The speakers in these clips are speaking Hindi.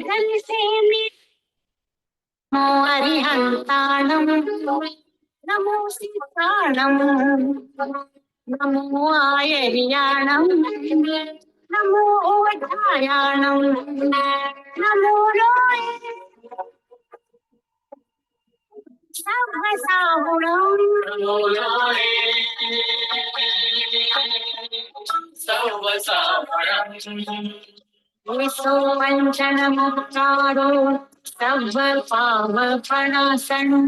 भवजन से नमो अरिहंताणं नमो सीताणं नमो आयर्याणं नमो ओढायाणं नमो रोय सर्वसाहुणं नमो रोय सर्वसाहुणं विसो वंचन मुक्तारो सर्व पावपणासनं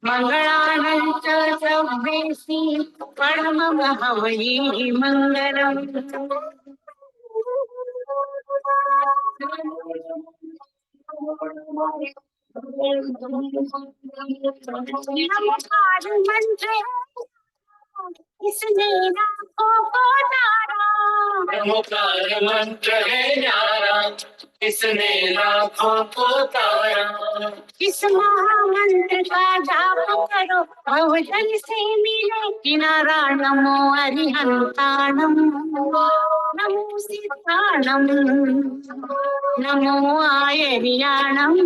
मंगलानं च सर्वेसी परमं हवै मंगलम् नमस्कार मंत्र इसने राखों को तारा नमोकार मंत्र है न्यारा इसने लाखों को तारा इस महामंत्र का जाप करो भवजन से मिले किनारा नमो अरिहंताणं नमो सीताणं नमो आयर्याणं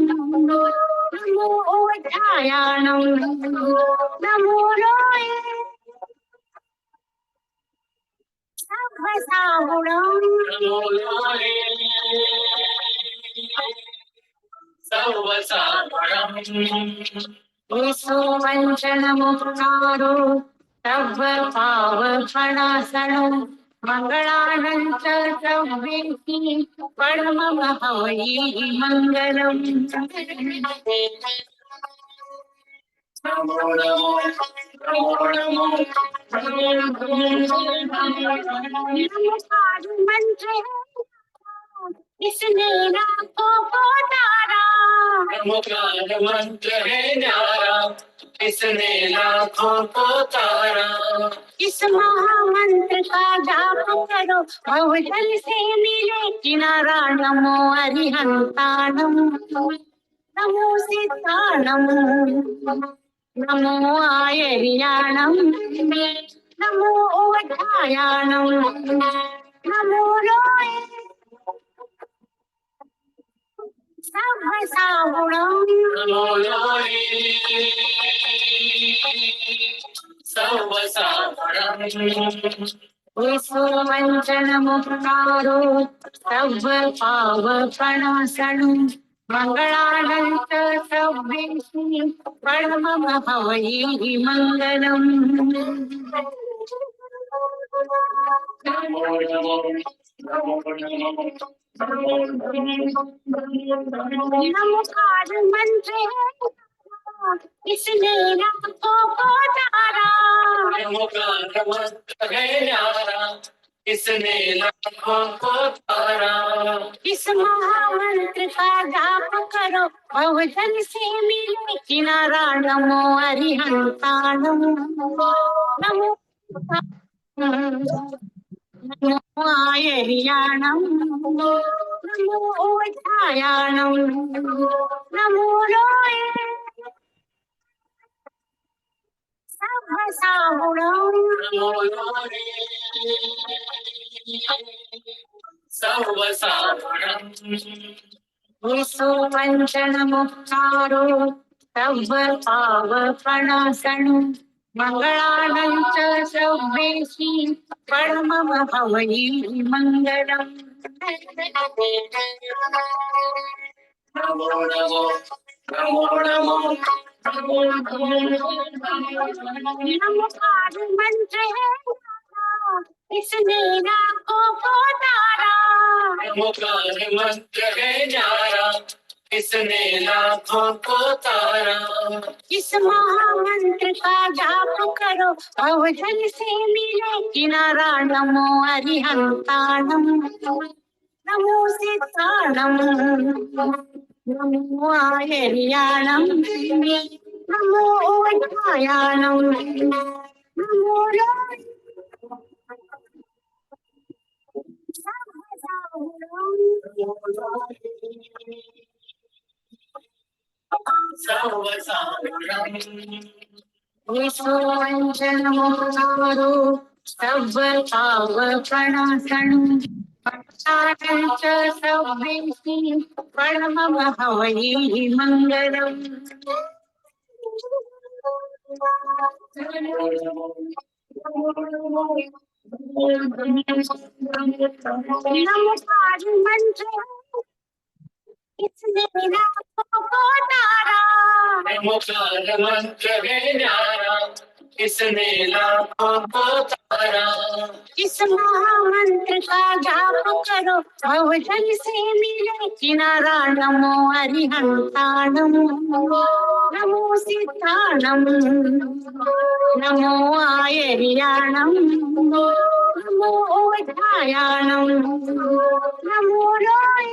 नमो ओढायाणं नमो रोय सर्वसाहुणं नमो रोय सर्वसाहुणं विसो वंचन मुक्तारो सर्व पावपणासनं मंगलानं च सर्वेसी परमं हवै मंगलम् नमस्कार मंत्र इसने राखों को तारा नमोकार मंत्र है न्यारा इसने लाखों को तारा इस महामंत्र का जाप करो भवजन से मिले किनारा नमो अरिहंताणं नमो सीताणं नमो आयर्याणं नमो ओढायाणं नमो रोय सर्वसाहुणं नमो रोय सर्वसाहुणं विसो वंचन मुक्तारो सर्व पावपणासनं मंगलानं च सर्वेसी परमं हवै मंगलम् नमस्कार मंत्र इसने राखों को तारा नमोकार मंत्र है न्यारा इसने लाखों को तारा इस महामंत्र का जाप करो भवजन से मिले किनारा नमो अरिहंताणं नमो नमो आयर्याणं नमो ओढायाणं नमो रोय सर्वसाहुणं नमो रोय सर्वसाहुणं विसो वंचन मुक्तारो सर्व पावपणासनं मंगलानं च सर्वेसी परमं हवै मंगलम् नमो नमो नमो नमो नमस्कार मंत्र इसने राखों को तारा नमोकार मंत्र है न्यारा इसने लाखों को तारा इस महामंत्र का जाप करो भवजन से मिले किनारा नमो अरिहंताणं नमो सीताणं नमो आयर्याणं नमो ओढायाणं नमो रोय विसो वंचन मुक्तारो सर्व पावपणासनं मंगलानं च सर्वेसी परमः वै मङ्गलम्। नमस्कार मंत्र इसने रातों को तारा, नमस्कार मंत्र है न्यारा, इसने लाखों को तारा। इस महामंत्र का जाप करो, भवजन से मिले किनारा। नमो अरिहंताणम, नमो सिद्धाणम, नमो आयर्याणम, नमो ओधायाणम, नमो रोय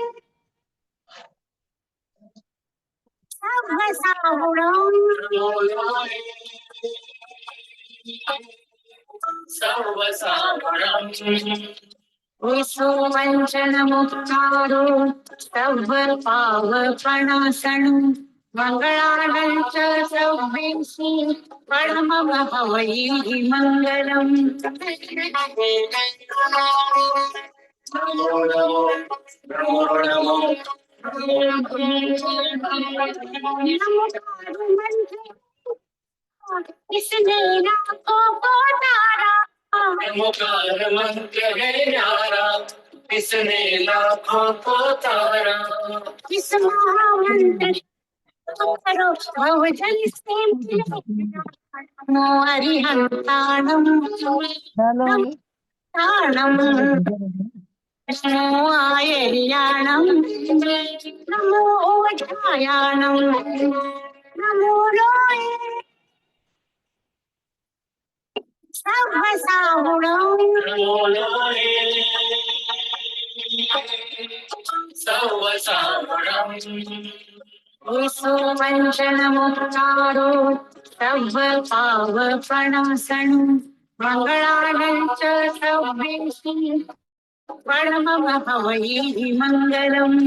सर्वसाहुणम, सर्वसाहुणम। विश्ववंचन मुक्तारो सर्वपावपणासनं, मंगलानं च सर्वेषु परमः वै मङ्गलम्। इसने लाखों को तारा, नमोकार मंत्र है न्यारा, इसने लाखों को तारा। इस महामंत्र करो भवजन से मिले, नमो अरिहंताणम, ताणम, नमो आयर्याणम, नमो ओधायाणम, नमो रोय सर्वसाहुणम, नमो रोय सर्वसाहुणम। विश्ववंचन मुक्तारो सर्वपावपणासनं, मंगलानं च सर्वेषु परमः वै मङ्गलम्।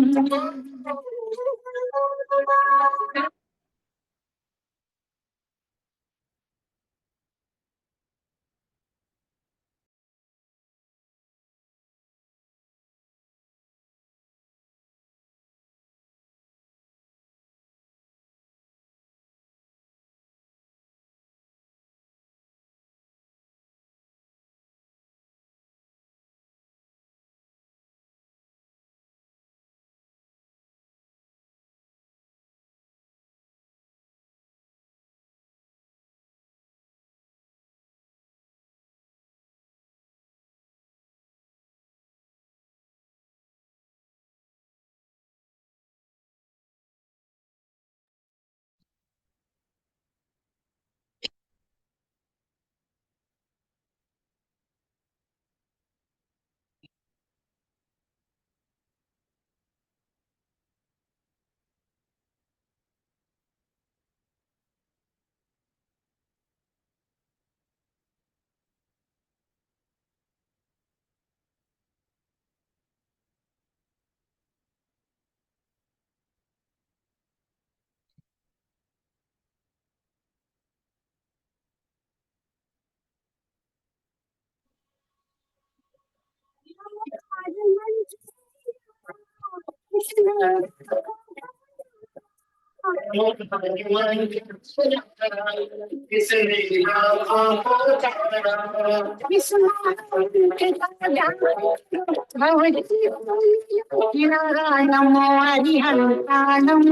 नमो हरिहंताणं,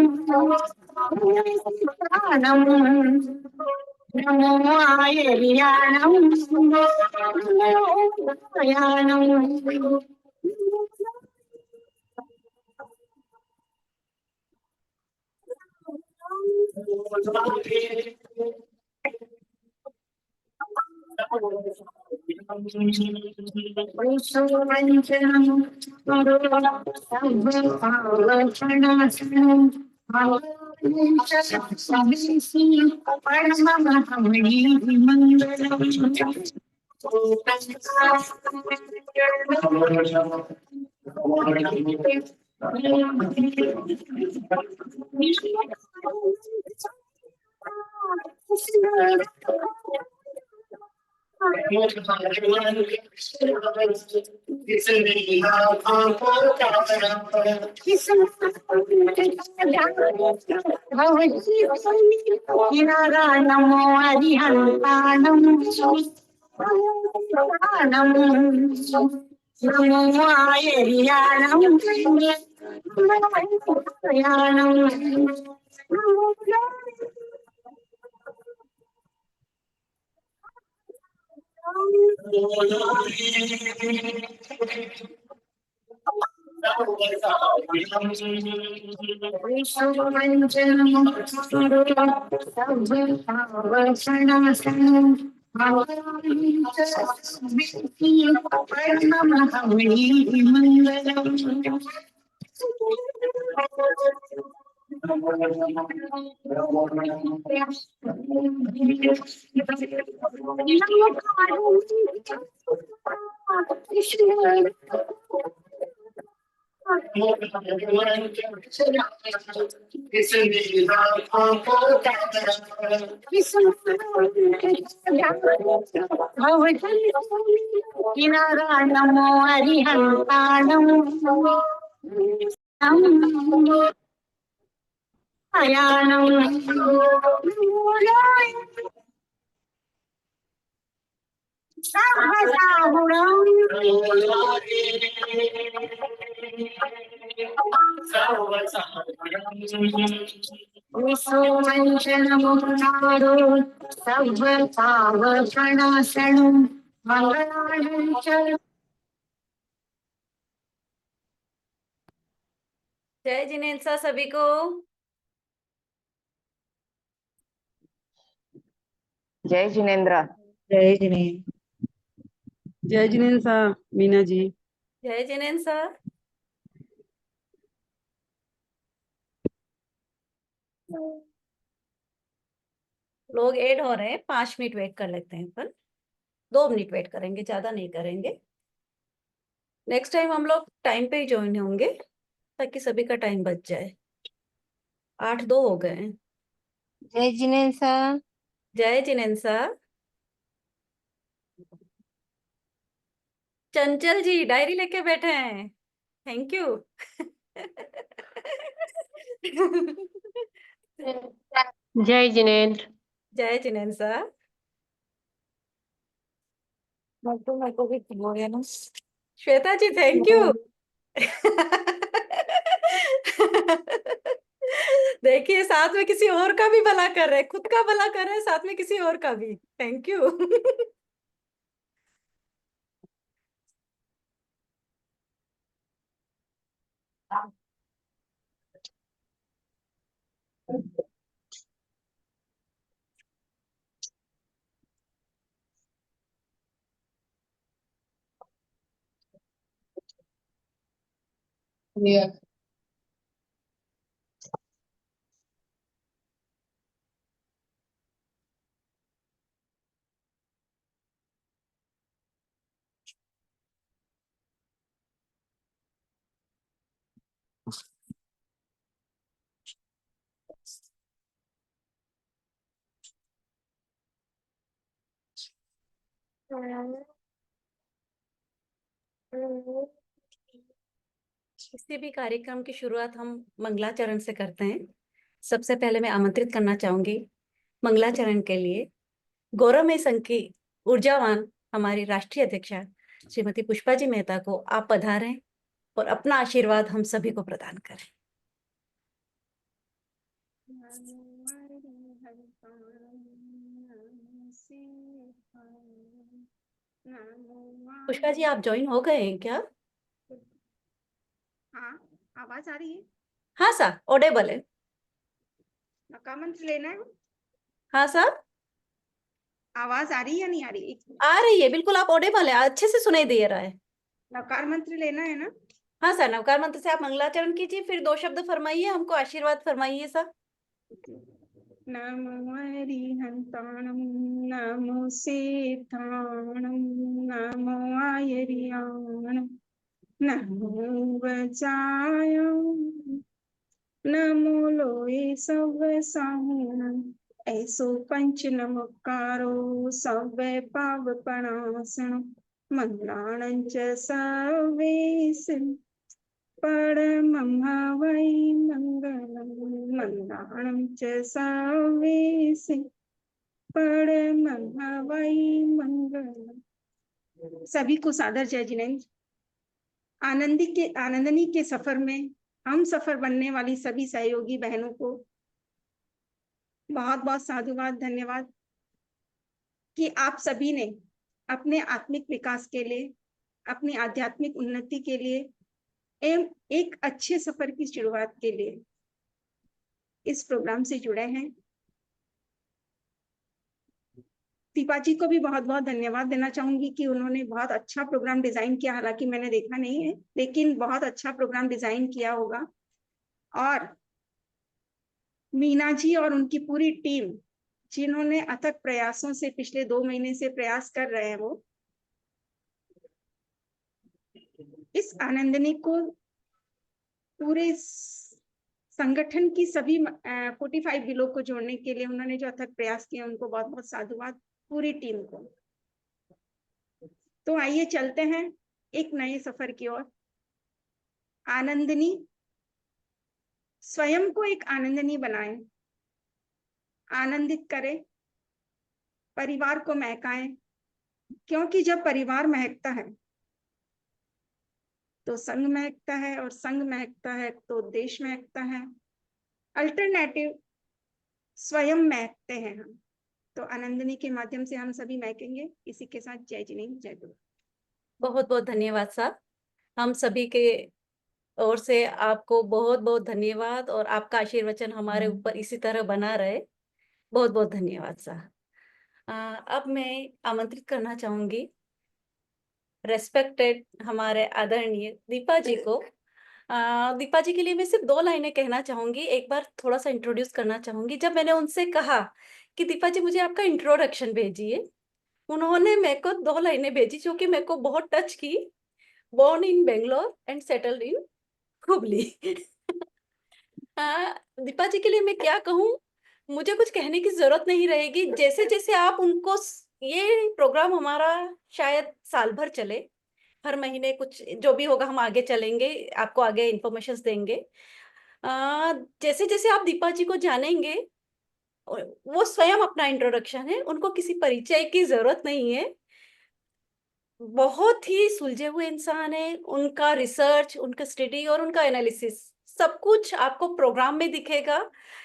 नमो आयर्याणं, नमो याणं। नमो हरिहंताणं नमो आयर्याणं नमो हरिहंताणं विश्वमंशनमुखारो सर्वपावपणासनं मंगलानं च। जय जिनेन्द्र सभी को। जय जिनेन्द्र। जय जिनेन्द्र। जय जिनेन्द्र साहब। मीना जी। जय जिनेन्द्र सर। लोग ऐड हो रहे हैं, 5 मिनट वेट कर लेते हैं, पर 2 मिनट वेट करेंगे, ज्यादा नहीं करेंगे। नेक्स्ट टाइम हम लोग टाइम पे ही ज्वाइन होंगे ताकि सभी का टाइम बच जाए। 8-2 हो गए हैं। जय जिनेन्द्र सर। जय जिनेन्द्र सर। चंचल जी डायरी लेके बैठे हैं, थैंक यू। जय जिनेन्द्र। जय जिनेन्द्र सर। मेरे को भी हो गया ना। श्वेता जी थैंक यू। देखिए साथ में किसी और का भी भला कर रहे हैं, खुद का भला कर रहे हैं, साथ में किसी और का भी, थैंक यू। किसी भी कार्यक्रम की शुरुआत हम मंगलाचरण से करते हैं। सबसे पहले मैं आमंत्रित करना चाहूंगी मंगलाचरण के लिए गौरवमय संघ की ऊर्जावान हमारी राष्ट्रीय अध्यक्षा श्रीमती पुष्पा जी मेहता को आप पधारें और अपना आशीर्वाद हम सभी को प्रदान करें। पुष्पा जी आप ज्वाइन हो गए हैं क्या? हाँ, आवाज आ रही है? हाँ सर, ऑडेबल है। नका मंत्र लेना है? हाँ सर, आवाज आ रही है या नहीं आ रही? आ रही है, बिल्कुल आप ऑडेबल है, अच्छे से सुनाई दे रहा है। नकार मंत्र लेना है ना? हाँ सर, नवकार मंत्र से आप मंगलाचरण कीजिए, फिर 2 शब्द फरमाइए, हमको आशीर्वाद फरमाइए सर। नमो हरिहंताणं नमो सेठाणं नमो आयर्याणं नमो वचायं नमो लोये सब साहुणं ऐसो पंच नमकारो सव्य पावपणासनं मंगलानं च सर्वेश परमं वै मङ्गलं मङ्गलानं च सर्वेशे परमं वै मंगलम। सभी को सादर जय जिनेन्द्र। आनंदनी के सफर में हम सफर बनने वाली सभी सहयोगी बहनों को बहुत बहुत साधुवाद, धन्यवाद कि आप सभी ने अपने आत्मिक विकास के लिए, अपनी आध्यात्मिक उन्नति के लिए एवं एक अच्छे सफर की शुरुआत के लिए इस प्रोग्राम से जुड़े हैं। दीपा जी को भी बहुत बहुत धन्यवाद देना चाहूंगी कि उन्होंने बहुत अच्छा प्रोग्राम डिजाइन किया। हालांकि मैंने देखा नहीं है, लेकिन बहुत अच्छा प्रोग्राम डिजाइन किया होगा। और मीना जी और उनकी पूरी टीम, जिन्होंने अथक प्रयासों से पिछले 2 महीने से प्रयास कर रहे हैं, वो इस आनंदनी को पूरे संगठन की सभी 45 जिलों को जोड़ने के लिए उन्होंने जो अथक प्रयास किए, उनको बहुत बहुत साधुवाद, पूरी टीम को। तो आइए चलते हैं एक नए सफर की ओर। आनंदनी स्वयं को एक आनंदनी बनाए, आनंदित करे, परिवार को महकाए, क्योंकि जब परिवार महकता है तो संघ महकता है, और संघ महकता है तो देश महकता है। अल्टरनेटिव स्वयं महकते हैं हम, तो आनंदनी के माध्यम से हम सभी महकेंगे। इसी के साथ जय जिनेन्द्र, जय गुरु। बहुत बहुत धन्यवाद साहब। हम सभी के ओर से आपको बहुत बहुत धन्यवाद, और आपका आशीर्वचन हमारे ऊपर इसी तरह बना रहे। बहुत बहुत धन्यवाद साहब। अब मैं आमंत्रित करना चाहूंगी रेस्पेक्टेड हमारे आदरणीय दीपा जी को। दीपा जी के लिए मैं सिर्फ 2 लाइनें कहना चाहूंगी। एक बार थोड़ा सा इंट्रोड्यूस करना चाहूंगी। जब मैंने उनसे कहा कि दीपा जी मुझे आपका इंट्रोडक्शन भेजिए, उन्होंने मेरे को 2 लाइनें भेजी जो कि मेरे को बहुत टच की। Born in Bangalore and settled in Hubli. Deepa ji के लिए मैं क्या कहूँ, मुझे कुछ कहने की जरूरत नहीं रहेगी। जैसे जैसे आप उनको, ये प्रोग्राम हमारा शायद साल भर चले, हर महीने कुछ जो भी होगा हम आगे चलेंगे, आपको आगे इंफॉर्मेशन देंगे। जैसे जैसे आप दीपा जी को जानेंगे, वो स्वयं अपना इंट्रोडक्शन है, उनको किसी परिचय की जरूरत नहीं है। बहुत ही सुलझे हुए इंसान है। उनका रिसर्च, उनका स्टडी और उनका एनालिसिस सब कुछ आपको प्रोग्राम में दिखेगा।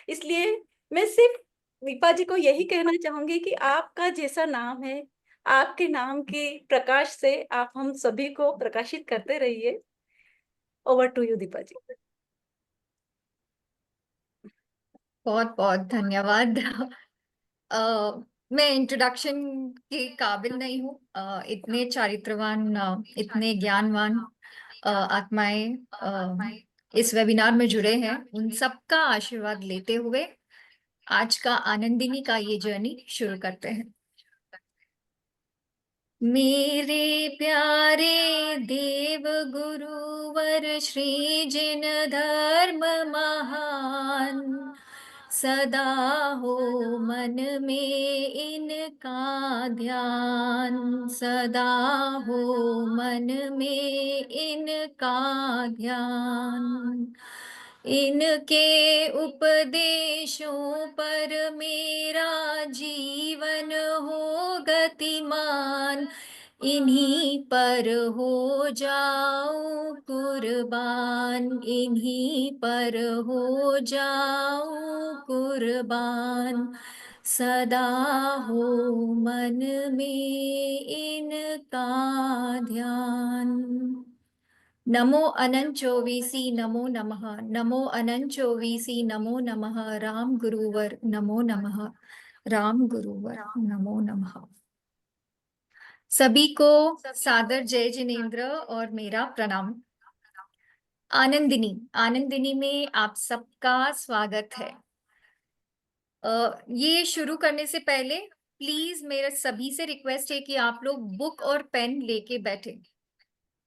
इसलिए मैं सिर्फ दीपा जी को यही कहना चाहूंगी कि आपका जैसा नाम है, आपके नाम के प्रकाश से आप हम सभी को प्रकाशित करते रहिए। ओवर टू यू दीपा जी। बहुत बहुत धन्यवाद। मैं इंट्रोडक्शन के काबिल नहीं हूँ। इतने चारित्रवान, इतने ज्ञानवान आत्माएं इस वेबिनार में जुड़े हैं, उन सबका आशीर्वाद लेते हुए आज का आनंदिनी का ये जर्नी शुरू करते हैं। मेरे प्यारे देव गुरुवर श्री जिन धर्म महान, सदा हो मन में इनका ध्यान, सदा हो मन में इनका ध्यान। इनके उपदेशों पर मेरा जीवन हो गतिमान, इन्हीं पर हो जाऊं कुर्बान, इन्हीं पर हो जाऊं कुर्बान, सदा हो मन में इनका ध्यान। नमो अनंत चौवीसी नमो नमः, नमो अनंत चौवीसी नमो नमः, राम गुरुवर नमो नमः, राम गुरुवर नमो नमः। सभी को सादर जय जिनेन्द्र और मेरा प्रणाम। आनंदिनी में आप सबका स्वागत है। ये शुरू करने से पहले प्लीज मेरा सभी से रिक्वेस्ट है कि आप लोग बुक और पेन लेके बैठे।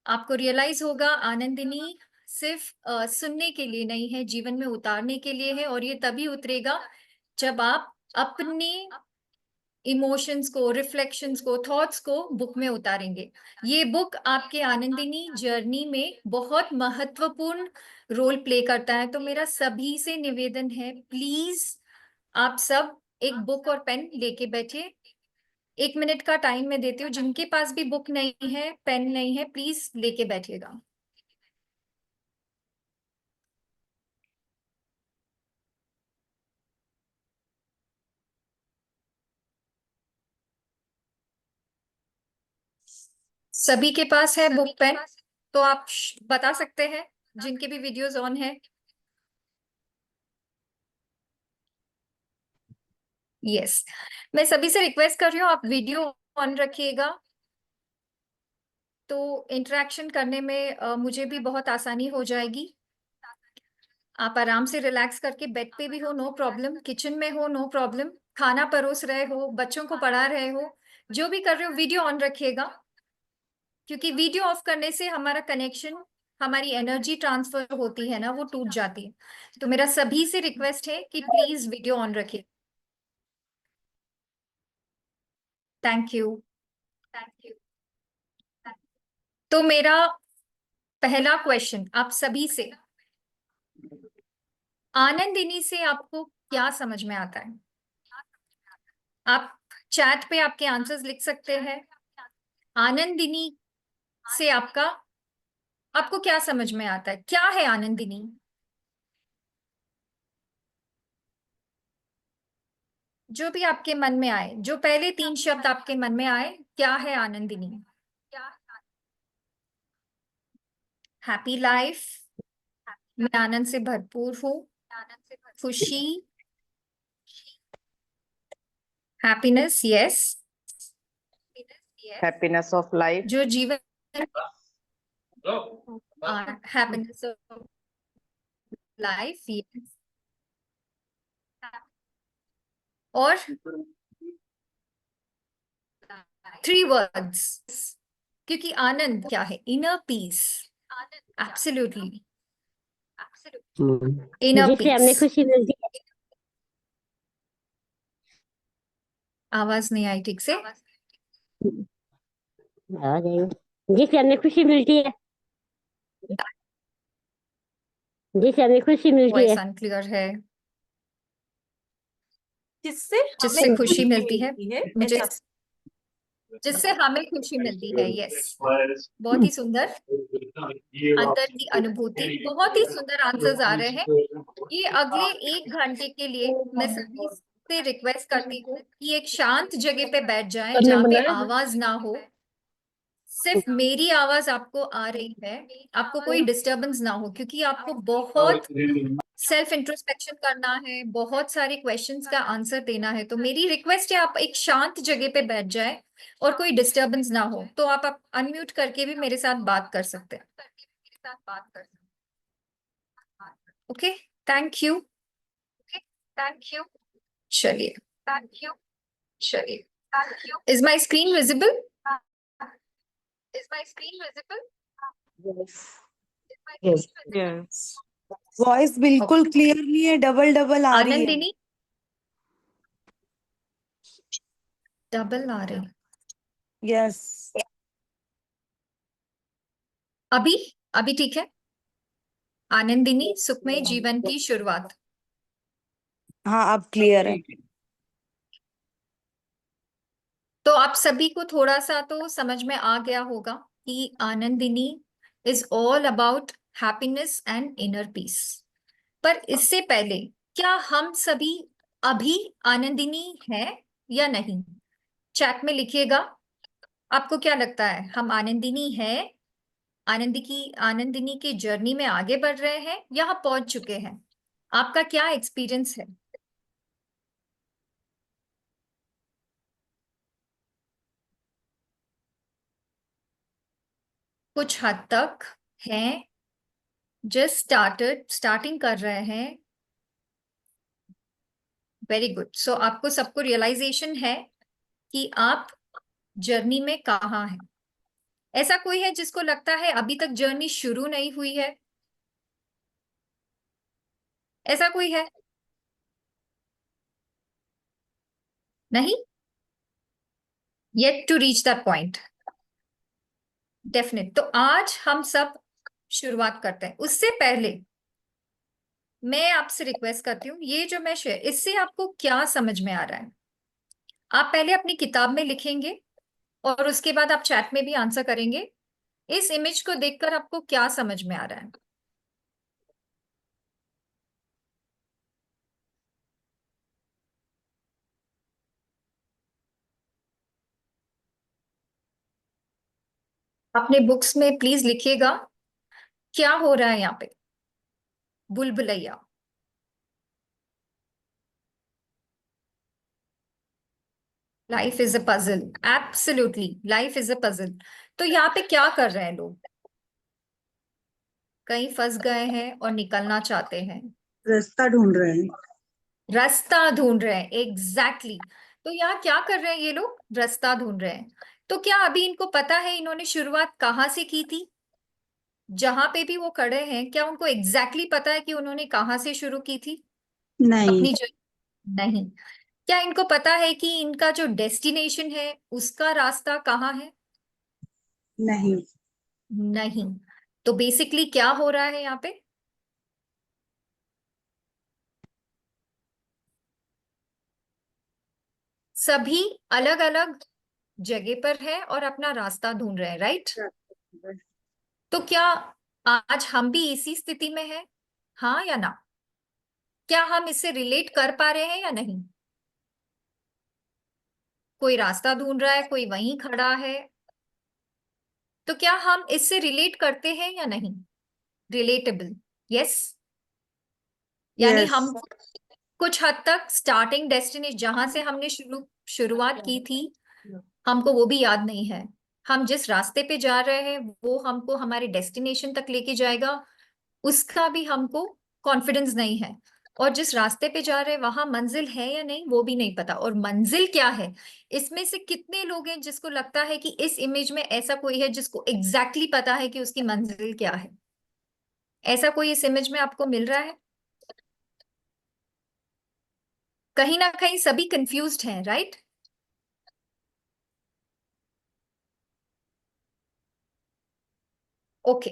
आपको रियलाइज होगा आनंदिनी सिर्फ सुनने के लिए नहीं है, जीवन में उतारने के लिए है। और ये तभी उतरेगा जब आप अपने इमोशंस को, रिफ्लेक्शंस को, थॉट्स को बुक में उतारेंगे। ये बुक आपके आनंदिनी जर्नी में बहुत महत्वपूर्ण रोल प्ले करता है। तो मेरा सभी से निवेदन है, प्लीज आप सब एक बुक और पेन लेके बैठिए। 1 मिनट का टाइम मैं देती हूँ। जिनके पास भी बुक नहीं है, पेन नहीं है, प्लीज लेके बैठिएगा। सभी के पास है बुक पेन? तो आप बता सकते हैं जिनके भी वीडियोस ऑन है। यस, मैं सभी से रिक्वेस्ट कर रही हूँ, आप वीडियो ऑन रखिएगा। तो इंटरेक्शन करने में मुझे भी बहुत आसानी हो जाएगी। आप आराम से रिलैक्स करके बेड पे भी हो, नो प्रॉब्लम, किचन में हो, नो प्रॉब्लम, खाना परोस रहे हो, बच्चों को पढ़ा रहे हो, जो भी कर रहे हो, वीडियो ऑन रखिएगा। क्योंकि वीडियो ऑफ करने से हमारा कनेक्शन, हमारी एनर्जी ट्रांसफर होती है ना, वो टूट जाती है। तो मेरा सभी से रिक्वेस्ट है कि प्लीज वीडियो ऑन रखिए। Thank you. तो मेरा पहला क्वेश्चन आप सभी से, आनंदिनी से आपको क्या समझ में आता है? आप चैट पे आपके आंसर्स लिख सकते हैं। आनंदिनी से आपको क्या समझ में आता है? क्या है आनंदिनी? जो भी आपके मन में आए, जो पहले 3 शब्द आपके मन में आए, क्या है आनंदिनी? हैप्पी लाइफ, मैं आनंद से भरपूर हूँ, खुशी, happiness, yes, Happiness of life. जो जीवन, हैप्पीनेस ऑफ लाइफ, यस। और 3 वर्ड्स, क्योंकि आनंद क्या है? इनर पीस, एब्सोल्युटली इनर जिससे हमें पीस। खुशी मिलती है। आवाज नहीं आई ठीक से। आ जाइए। जिससे हमें खुशी मिलती है। जिससे हमें खुशी मिलती वॉइस है। अनक्लियर है। जिससे जिससे हमें खुशी मिलती है, मिलती है, मुझे ऐसा। जिससे हमें खुशी मिलती है, यस। बहुत ही सुंदर, अंदर की अनुभूति। बहुत ही सुंदर आंसर्स आ रहे हैं। ये अगले 1 घंटे के लिए मैं सभी से रिक्वेस्ट करती हूँ कि एक शांत जगह पे बैठ जाएं, जहाँ पे आवाज ना हो, सिर्फ मेरी आवाज आपको आ रही है, आपको कोई डिस्टरबेंस ना हो। क्योंकि आपको बहुत सेल्फ इंट्रोस्पेक्शन करना है, बहुत सारे क्वेश्चंस का आंसर देना है। तो मेरी रिक्वेस्ट है, आप एक शांत जगह पे बैठ जाए और कोई डिस्टरबेंस ना हो। तो आप अनम्यूट करके भी मेरे साथ बात कर सकते हैं। Okay, thank you. चलिए, is my screen visible? Yes, voice बिल्कुल क्लियर नहीं है, डबल डबल आ रही है। आनंदिनी, डबल आ रही। यस, अभी अभी ठीक है? आनंदिनी, सुखमय जीवन की शुरुआत। हाँ अब क्लियर है। तो आप सभी को थोड़ा सा तो समझ में आ गया होगा कि Anandini is all about happiness and inner peace. पर इससे पहले, क्या हम सभी अभी आनंदिनी हैं या नहीं? चैट में लिखिएगा। आपको क्या लगता है, हम आनंदिनी हैं? आनंदिनी की जर्नी में आगे बढ़ रहे हैं, यहाँ पहुंच चुके हैं? आपका क्या एक्सपीरियंस है? कुछ हद तक हैं, जस्ट स्टार्टिंग कर रहे हैं। Very good. सो आपको सबको रियलाइजेशन है कि आप जर्नी में कहाँ हैं। ऐसा कोई है जिसको लगता है अभी तक जर्नी शुरू नहीं हुई है? ऐसा कोई है? नहीं? yet to reach that point. Definite. तो आज हम सब शुरुआत करते हैं। उससे पहले मैं आपसे रिक्वेस्ट करती हूँ, ये जो मैं शेयर, इससे आपको क्या समझ में आ रहा है? आप पहले अपनी किताब में लिखेंगे और उसके बाद आप चैट में भी आंसर करेंगे। इस इमेज को देखकर आपको क्या समझ में आ रहा है? अपने बुक्स में प्लीज लिखिएगा क्या हो रहा है यहाँ पे। बुलबुलैया। Life is a puzzle. Absolutely, life is a puzzle. तो यहाँ पे क्या कर रहे हैं लोग? कहीं फंस गए हैं और निकलना चाहते हैं। रास्ता ढूंढ रहे हैं। रास्ता ढूंढ रहे हैं, एग्जैक्टली। तो यहाँ क्या कर रहे हैं ये लोग? रास्ता ढूंढ रहे हैं। तो क्या अभी इनको पता है इन्होंने शुरुआत कहाँ से की थी? जहां पे भी वो खड़े हैं, क्या उनको एग्जैक्टली पता है कि उन्होंने कहाँ से शुरू की थी नहीं। अपनी जर्नी? नहीं। क्या इनको पता है कि इनका जो डेस्टिनेशन है उसका रास्ता कहाँ है? नहीं। नहीं। तो बेसिकली क्या हो रहा है यहाँ पे? सभी अलग अलग जगह पर है और अपना रास्ता ढूंढ रहे हैं, राइट? तो क्या आज हम भी इसी स्थिति में है? हाँ या ना? क्या हम इससे रिलेट कर पा रहे हैं या नहीं? कोई रास्ता ढूंढ रहा है, कोई वहीं खड़ा है। तो क्या हम इससे रिलेट करते हैं या नहीं? Relatable, yes. यानी यस। हम कुछ हद तक स्टार्टिंग डेस्टिनेशन जहां से हमने शुरुआत की थी, हमको वो भी याद नहीं है। हम जिस रास्ते पे जा रहे हैं वो हमको हमारे डेस्टिनेशन तक लेके जाएगा, उसका भी हमको कॉन्फिडेंस नहीं है। और जिस रास्ते पे जा रहे हैं वहां मंजिल है या नहीं वो भी नहीं पता। और मंजिल क्या है, इसमें से कितने लोग हैं जिसको लगता है कि इस इमेज में ऐसा कोई है जिसको एग्जैक्टली पता है कि उसकी मंजिल क्या है? ऐसा कोई इस इमेज में आपको मिल रहा है? कहीं ना कहीं सभी कंफ्यूज्ड हैं, राइट? ओके।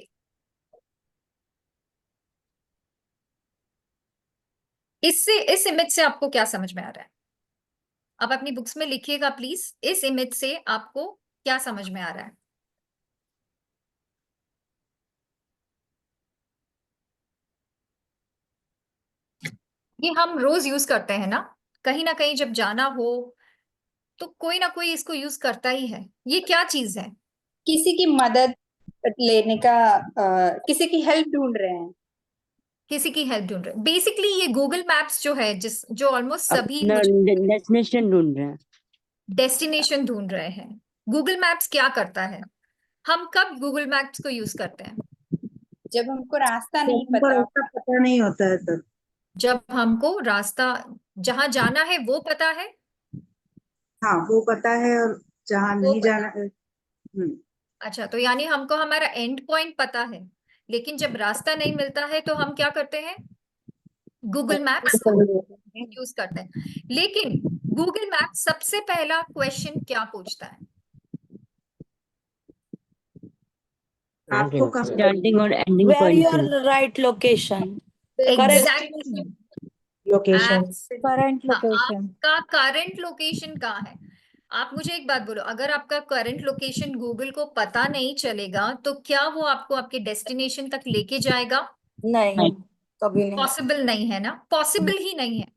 इससे, इस इमेज से आपको क्या समझ में आ रहा है? आप अपनी बुक्स में लिखिएगा प्लीज, इस इमेज से आपको क्या समझ में आ रहा है? ये हम रोज यूज करते हैं ना, कहीं ना कहीं जब जाना हो तो कोई ना कोई इसको यूज करता ही है। ये क्या चीज है? किसी की मदद लेने का, किसी की हेल्प ढूंढ रहे हैं। किसी की हेल्प ढूंढ रहे हैं। बेसिकली ये गूगल मैप्स जो है, जिस जो ऑलमोस्ट सभी अपना मुझे डेस्टिनेशन ढूंढ रहे हैं। डेस्टिनेशन ढूंढ रहे हैं। गूगल मैप्स क्या करता है? हम कब गूगल मैप्स को यूज करते हैं? जब हमको रास्ता तो नहीं हमको पता। रास्ता पता नहीं होता है सर। जब हमको रास्ता, जहां जाना है वो पता है। हाँ, वो पता है और जहाँ वो नहीं पता जाना है। अच्छा, तो यानी हमको हमारा एंड पॉइंट पता है, लेकिन जब रास्ता नहीं मिलता है तो हम क्या करते हैं? गूगल मैप्स को यूज करते हैं। लेकिन गूगल मैप सबसे पहला क्वेश्चन क्या पूछता है? आपको कहाँ स्टार्टिंग और ending where point your right location, correct exactly. Location, current हाँ, लोकेशन। आपका करंट लोकेशन कहाँ है? आप मुझे एक बात बोलो, अगर आपका करंट लोकेशन गूगल को पता नहीं चलेगा तो क्या वो आपको आपके डेस्टिनेशन तक लेके जाएगा? नहीं, कभी नहीं। पॉसिबल नहीं है ना, पॉसिबल ही नहीं है।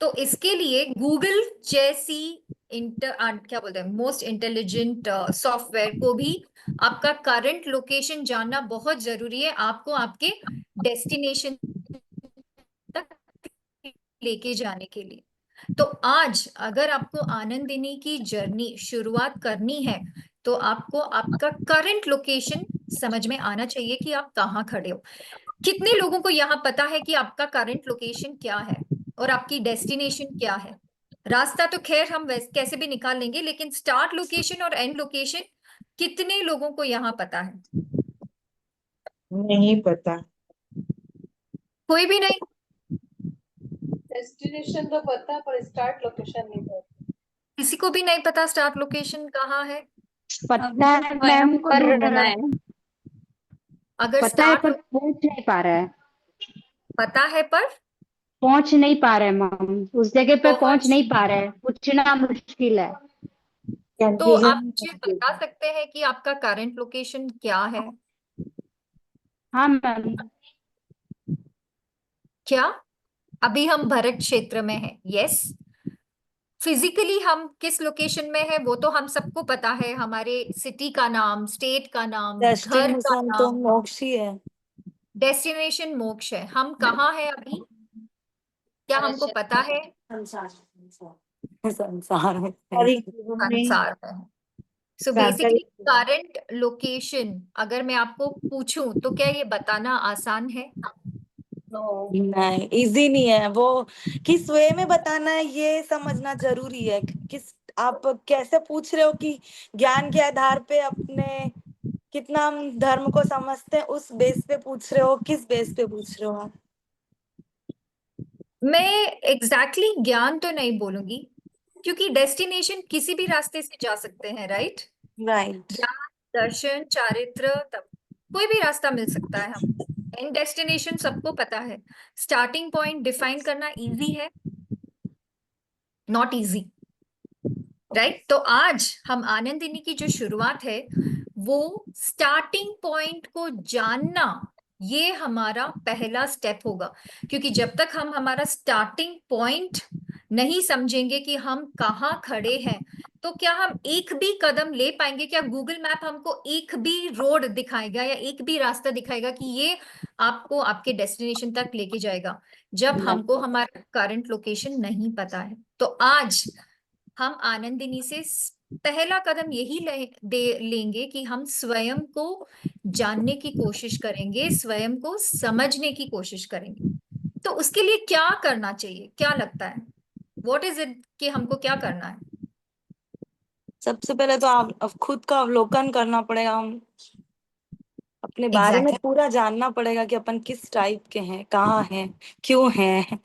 तो इसके लिए गूगल जैसी क्या बोलते हैं, मोस्ट इंटेलिजेंट सॉफ्टवेयर को भी आपका करंट लोकेशन जानना बहुत जरूरी है, आपको आपके डेस्टिनेशन तक लेके जाने के लिए। तो आज अगर आपको आनंदिनी की जर्नी शुरुआत करनी है तो आपको आपका करंट लोकेशन समझ में आना चाहिए कि आप कहाँ खड़े हो। कितने लोगों को यहाँ पता है कि आपका करंट लोकेशन क्या है और आपकी डेस्टिनेशन क्या है? रास्ता तो खैर हम कैसे भी निकाल लेंगे, लेकिन स्टार्ट लोकेशन और एंड लोकेशन कितने लोगों को यहाँ पता है? नहीं पता। कोई भी नहीं। डेस्टिनेशन तो पता पर स्टार्ट लोकेशन नहीं पता। किसी को भी नहीं पता स्टार्ट लोकेशन कहाँ है? पता है मैम, को पर ढूंढना है। अगर पता है स्टार्ट पर पहुंच नहीं पा रहा है। पता है पर पहुंच नहीं पा रहा है मैम, उस जगह पे पहुंच पहुंच, नहीं पा रहा है, पूछना मुश्किल है। तो आप मुझे बता सकते हैं कि आपका करंट लोकेशन क्या है? हाँ मैम। क्या अभी हम भरत क्षेत्र में हैं? यस। फिजिकली हम किस लोकेशन में है वो तो हम सबको पता है, हमारे सिटी का नाम, स्टेट का नाम, घर का डेस्टिनेशन तो नाम। मोक्ष ही है। डेस्टिनेशन मोक्ष है। हम कहाँ है अभी? क्या हमको पता है? संसार संसार में संसार में है। सो बेसिकली करंट लोकेशन अगर मैं आपको पूछूं तो क्या ये बताना आसान है? नहीं, इजी नहीं है वो। किस वे में बताना है ये समझना जरूरी है। किस आप कैसे पूछ रहे हो कि ज्ञान के आधार पे अपने कितना हम धर्म को समझते हैं उस बेस पे पूछ रहे हो, किस बेस पे पूछ रहे हो आप? मैं एग्जैक्टली ज्ञान तो नहीं बोलूंगी, क्योंकि डेस्टिनेशन किसी भी रास्ते से जा सकते हैं, राइट? राइट। ज्ञान, दर्शन, चारित्र, तब कोई भी रास्ता मिल सकता है। हम एंड डेस्टिनेशन सबको पता है। स्टार्टिंग पॉइंट डिफाइन करना इजी है? Not easy, right? तो आज हम आनंदिनी की जो शुरुआत है वो स्टार्टिंग पॉइंट को जानना, ये हमारा पहला स्टेप होगा। क्योंकि जब तक हम हमारा स्टार्टिंग पॉइंट नहीं समझेंगे कि हम कहाँ खड़े हैं, तो क्या हम एक भी कदम ले पाएंगे? क्या गूगल मैप हमको एक भी रोड दिखाएगा या एक भी रास्ता दिखाएगा कि ये आपको आपके डेस्टिनेशन तक लेके जाएगा, जब हमको हमारा करंट लोकेशन नहीं पता है? तो आज हम आनंदिनी से पहला कदम यही लेंगे कि हम स्वयं को जानने की कोशिश करेंगे, स्वयं को समझने की कोशिश करेंगे। तो उसके लिए क्या करना चाहिए, क्या लगता है? व्हाट इज इट कि हमको क्या करना है? सबसे पहले तो आप अब खुद का अवलोकन करना पड़ेगा। हम अपने बारे में एग्जैक्टली, पूरा जानना पड़ेगा कि अपन किस टाइप के हैं, कहाँ हैं, क्यों हैं।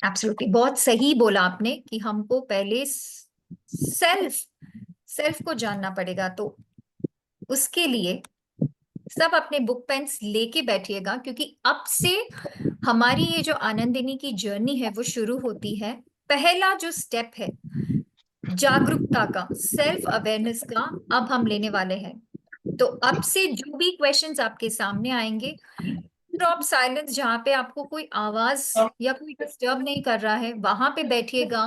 एब्सोल्युटली, बहुत सही बोला आपने कि हमको पहले सेल्फ सेल्फ को जानना पड़ेगा। तो उसके लिए सब अपने बुक पेन्स लेके बैठिएगा, क्योंकि अब से हमारी ये जो आनंदिनी की जर्नी है वो शुरू होती है। पहला जो स्टेप है जागरूकता का, सेल्फ अवेयरनेस का, अब हम लेने वाले हैं। तो अब से जो भी क्वेश्चंस आपके सामने आएंगे, ड्रॉप साइलेंस, जहां पे आपको कोई आवाज या कोई डिस्टर्ब नहीं कर रहा है वहां पे बैठिएगा,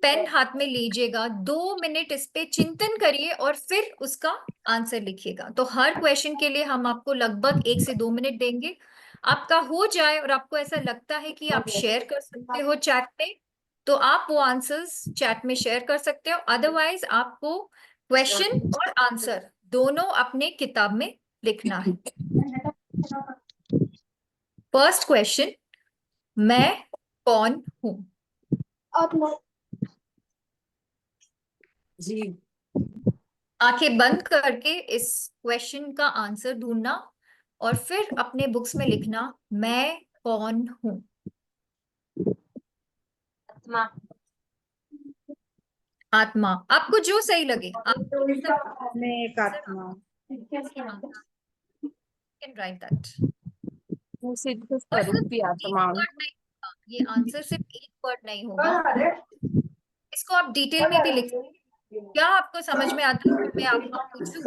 पेन हाथ में लीजिएगा, 2 मिनट इस पे चिंतन करिए और फिर उसका आंसर लिखिएगा। तो हर क्वेश्चन के लिए हम आपको लगभग 1 से 2 मिनट देंगे। आपका हो जाए और आपको ऐसा लगता है कि आप शेयर कर सकते हो चैट में, तो आप वो आंसर्स चैट में शेयर कर सकते हो। अदरवाइज आपको क्वेश्चन और आंसर दोनों अपने किताब में लिखना है। फर्स्ट क्वेश्चन, मैं कौन हूं? जी। आंखें बंद करके इस क्वेश्चन का आंसर ढूंढना और फिर अपने बुक्स में लिखना, मैं कौन हूं? आत्मा। आपको जो सही लगे आप मैं एक आत्मा। Can write that. मैं सिद्ध और सिर्फ स्वरूप की एक आत्मा हूँ। वर्ड नहीं होगा, ये आंसर सिर्फ एक वर्ड नहीं होगा, इसको आप डिटेल में भी लिख सकते हैं। क्या आपको समझ में आता है जब मैं आपको पूछूं,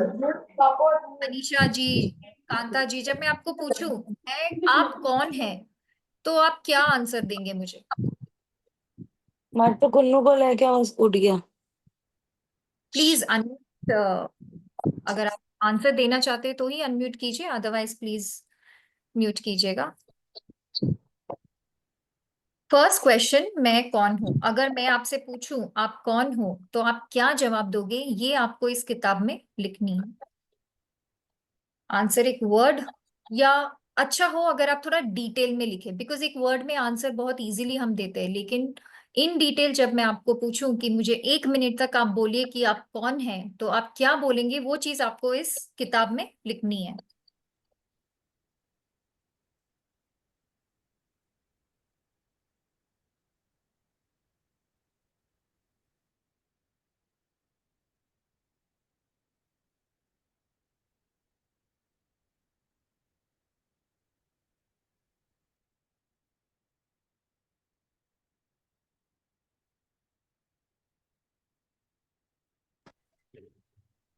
अनीशा जी, कांता जी, जब मैं आपको पूछूं आप कौन है, तो आप क्या आंसर देंगे मुझे? मैं तो कुन्नू को लेके बस उठ गया। प्लीज अनम्यूट, अगर आप आंसर देना चाहते हैं तो ही अनम्यूट कीजिए, अदरवाइज प्लीज म्यूट कीजिएगा। फर्स्ट क्वेश्चन, मैं कौन हूं। अगर मैं आपसे पूछूं आप कौन हो, तो आप क्या जवाब दोगे, ये आपको इस किताब में लिखनी है। आंसर एक वर्ड, या अच्छा हो अगर आप थोड़ा डिटेल में लिखें, बिकॉज एक वर्ड में आंसर बहुत इजीली हम देते हैं, लेकिन इन डिटेल जब मैं आपको पूछूं कि मुझे 1 मिनट तक आप बोलिए कि आप कौन हैं, तो आप क्या बोलेंगे, वो चीज आपको इस किताब में लिखनी है।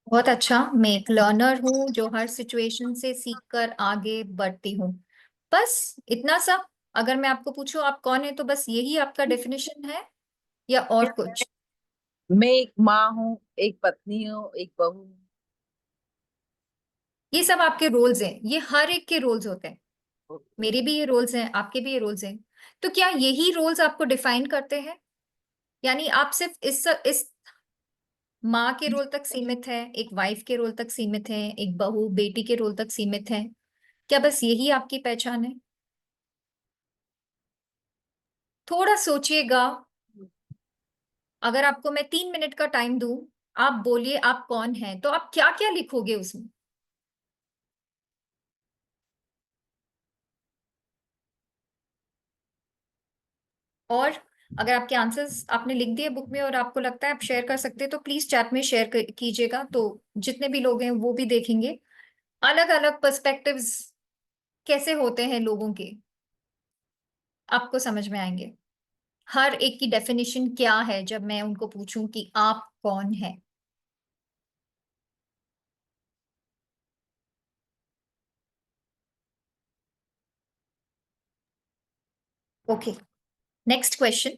बहुत अच्छा। मैं एक लर्नर हूँ जो हर सिचुएशन से सीख कर आगे बढ़ती हूँ। बस इतना सा। अगर मैं आपको पूछूं आप कौन है, तो बस यही आपका डेफिनेशन है या और कुछ? मैं एक माँ हूँ, एक पत्नी हूँ, एक बहू हूँ। ये सब आपके रोल्स हैं, ये हर एक के रोल्स होते हैं। मेरे भी ये रोल्स हैं, आपके भी ये रोल्स हैं। तो क्या यही रोल्स आपको डिफाइन करते हैं? यानी आप सिर्फ इस माँ के रोल तक सीमित है, एक वाइफ के रोल तक सीमित है, एक बहू बेटी के रोल तक सीमित है? क्या बस यही आपकी पहचान है? थोड़ा सोचिएगा। अगर आपको मैं 3 मिनट का टाइम दूं, आप बोलिए आप कौन हैं, तो आप क्या क्या लिखोगे उसमें? और अगर आपके आंसर्स आपने लिख दिए बुक में और आपको लगता है आप शेयर कर सकते हैं, तो प्लीज चैट में शेयर कीजिएगा, तो जितने भी लोग हैं वो भी देखेंगे अलग अलग पर्सपेक्टिव्स कैसे होते हैं लोगों के, आपको समझ में आएंगे। हर एक की डेफिनेशन क्या है जब मैं उनको पूछूं कि आप कौन है। Okay, next question.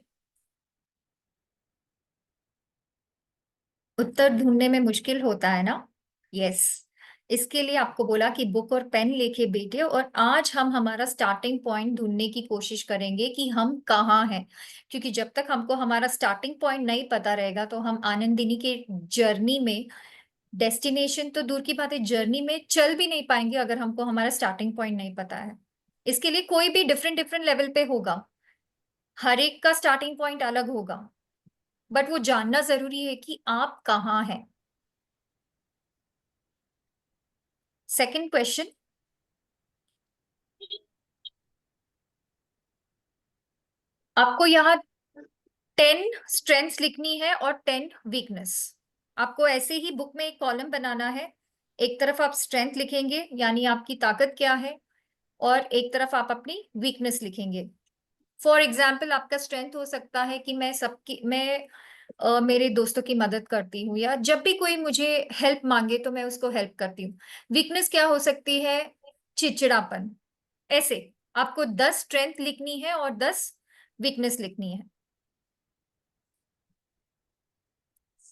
उत्तर ढूंढने में मुश्किल होता है ना? यस। इसके लिए आपको बोला कि बुक और पेन लेके बैठे, और आज हम हमारा स्टार्टिंग पॉइंट ढूंढने की कोशिश करेंगे कि हम कहाँ हैं। क्योंकि जब तक हमको हमारा स्टार्टिंग पॉइंट नहीं पता रहेगा, तो हम आनंदिनी के जर्नी में, डेस्टिनेशन तो दूर की बात है, जर्नी में चल भी नहीं पाएंगे अगर हमको हमारा स्टार्टिंग पॉइंट नहीं पता है। इसके लिए कोई भी डिफरेंट डिफरेंट लेवल पे होगा, हर एक का स्टार्टिंग पॉइंट अलग होगा, बट वो जानना जरूरी है कि आप कहाँ हैं। Second question. आपको यहाँ 10 स्ट्रेंथ्स लिखनी है और 10 वीकनेस। आपको ऐसे ही बुक में एक कॉलम बनाना है। एक तरफ आप स्ट्रेंथ लिखेंगे, यानी आपकी ताकत क्या है, और एक तरफ आप अपनी वीकनेस लिखेंगे। फॉर एग्जाम्पल, आपका स्ट्रेंथ हो सकता है कि मैं मेरे दोस्तों की मदद करती हूँ, या जब भी कोई मुझे हेल्प मांगे तो मैं उसको हेल्प करती हूँ। वीकनेस क्या हो सकती है? चिड़चिड़ापन। ऐसे आपको 10 स्ट्रेंथ लिखनी है और 10 वीकनेस लिखनी है।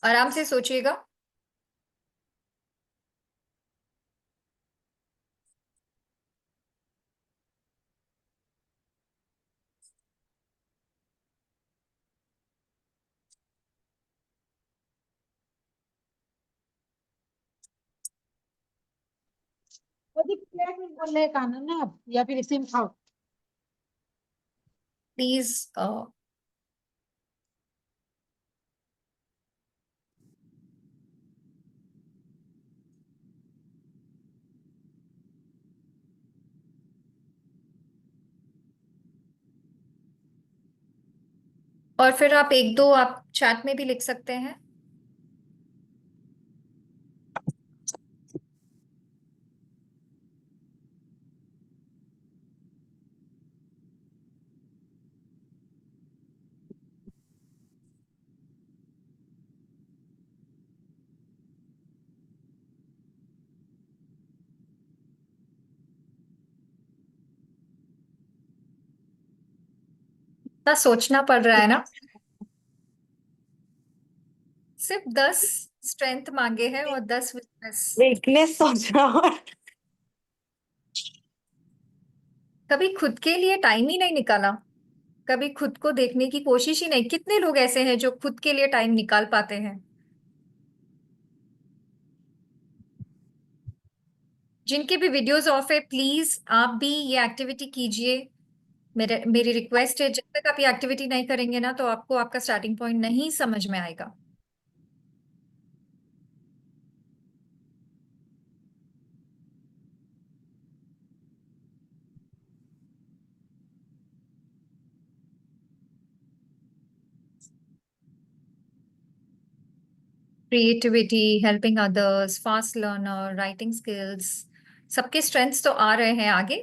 आराम से सोचिएगा। प्लेट में बोलने का ना आप, या फिर इसी में खाओ। प्लीज। और फिर आप एक दो आप चैट में भी लिख सकते हैं। इतना सोचना पड़ रहा है ना? सिर्फ 10 स्ट्रेंथ मांगे हैं और 10 वीकनेस। वीकनेस सोच रहा हूँ। कभी खुद के लिए टाइम ही नहीं निकाला, कभी खुद को देखने की कोशिश ही नहीं। कितने लोग ऐसे हैं जो खुद के लिए टाइम निकाल पाते हैं? जिनके भी वीडियोस ऑफ है, प्लीज आप भी ये एक्टिविटी कीजिए। मेरी रिक्वेस्ट है, जब तक आप ये एक्टिविटी नहीं करेंगे ना, तो आपको आपका स्टार्टिंग पॉइंट नहीं समझ में आएगा। Creativity, helping others, fast learner, writing skills, सबके स्ट्रेंथ्स तो आ रहे हैं आगे।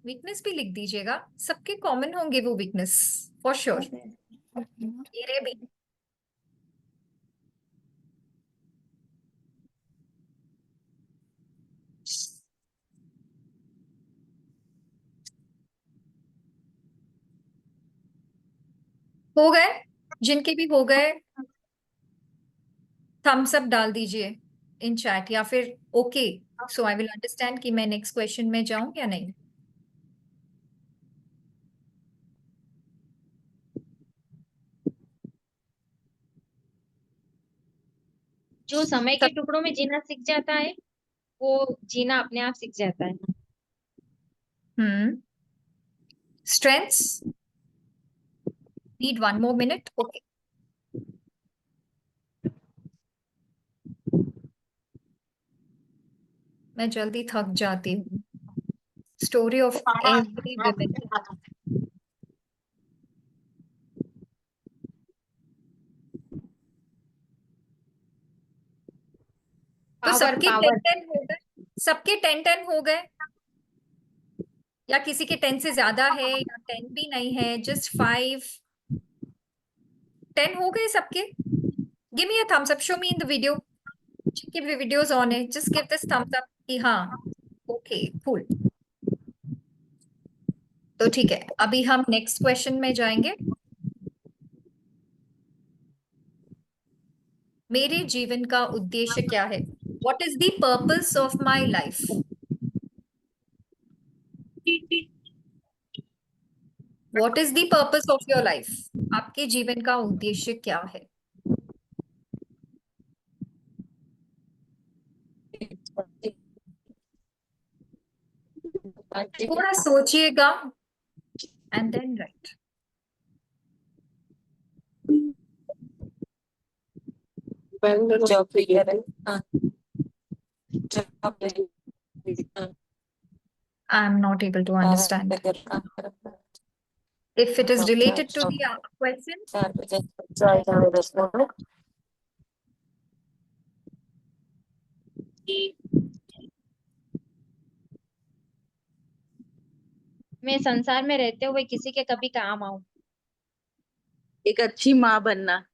वीकनेस भी लिख दीजिएगा, सबके कॉमन होंगे वो वीकनेस, फॉर श्योर। मेरे भी। हो गए? जिनके भी हो गए थम्स अप डाल दीजिए इन चैट, या फिर okay, so I will understand कि मैं नेक्स्ट क्वेश्चन में जाऊं या नहीं। जो समय के टुकड़ों में जीना सीख जाता है वो जीना अपने आप सीख जाता है। Strengths need 1 more minute, okay. मैं जल्दी थक जाती हूँ। Story of every women. तो पावर सबके पावर 10 हो गए? सबके 10 हो गए, या किसी के 10 से ज्यादा है, या 10 भी नहीं है, जस्ट 5-10 हो गए सबके? Give me a thumbs up, show me in the video, जिनके भी वीडियोस ऑन है, just give this thumbs up कि हाँ ओके कूल। तो ठीक है, अभी हम नेक्स्ट क्वेश्चन में जाएंगे। मेरे जीवन का उद्देश्य क्या है? What is the purpose of my life? What is the purpose of your life? आपके जीवन का उद्देश्य क्या है? थोड़ा सोचिएगा एंड देन राइट। जॉब वगैरह। I am not able to understand. If it is related to the question, मैं संसार में रहते हुए किसी के कभी काम आऊं। एक अच्छी माँ बनना।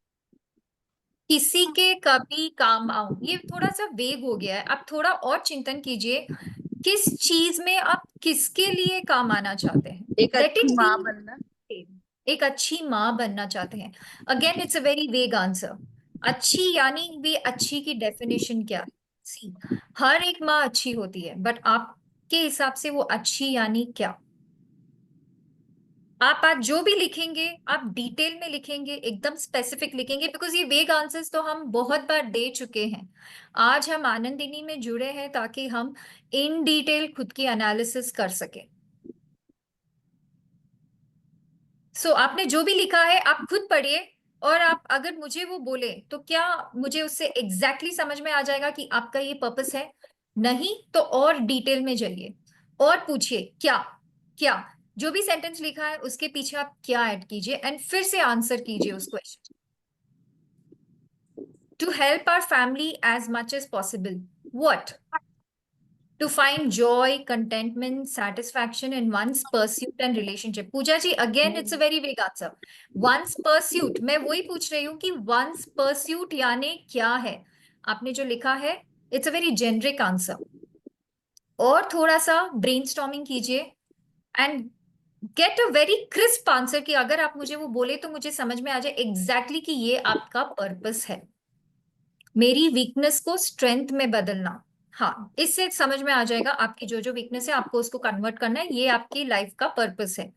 किसी के कभी काम आऊं, ये थोड़ा सा वेग हो गया है। आप थोड़ा और चिंतन कीजिए, किस चीज में आप किसके लिए काम आना चाहते हैं? एक लेट अच्छी इट माँ बी। बनना। एक अच्छी माँ बनना चाहते हैं। Again it's a very vague answer. अच्छी यानी भी अच्छी की डेफिनेशन क्या है? सी, हर एक माँ अच्छी होती है, बट आपके हिसाब से वो अच्छी यानी क्या? आप आज जो भी लिखेंगे आप डिटेल में लिखेंगे, एकदम स्पेसिफिक लिखेंगे, बिकॉज ये वेग आंसर्स तो हम बहुत बार दे चुके हैं। आज हम आनंदिनी में जुड़े हैं ताकि हम इन डिटेल खुद की एनालिसिस कर सके। सो आपने जो भी लिखा है आप खुद पढ़िए, और आप अगर मुझे वो बोले तो क्या मुझे उससे एग्जैक्टली समझ में आ जाएगा कि आपका ये पर्पस है? नहीं तो और डिटेल में जाइए और पूछिए क्या क्या, जो भी सेंटेंस लिखा है उसके पीछे आप क्या ऐड कीजिए एंड फिर से आंसर कीजिए उस question. To help our family as much as possible. What? To find joy, contentment, satisfaction in one's pursuit and relationship. Puja ji, again it's a very vague answer. One's pursuit, मैं वही पूछ रही हूँ कि one's pursuit यानी क्या है? आपने जो लिखा है it's a very generic answer. और थोड़ा सा brainstorming कीजिए and get a very crisp answer कि अगर आप मुझे वो बोले तो मुझे समझ में आ जाए exactly कि ये आपका पर्पस है। मेरी वीकनेस को स्ट्रेंथ में बदलना, हाँ, इससे समझ में आ जाएगा आपकी जो जो वीकनेस है आपको उसको कन्वर्ट करना है, ये आपकी लाइफ का पर्पस है।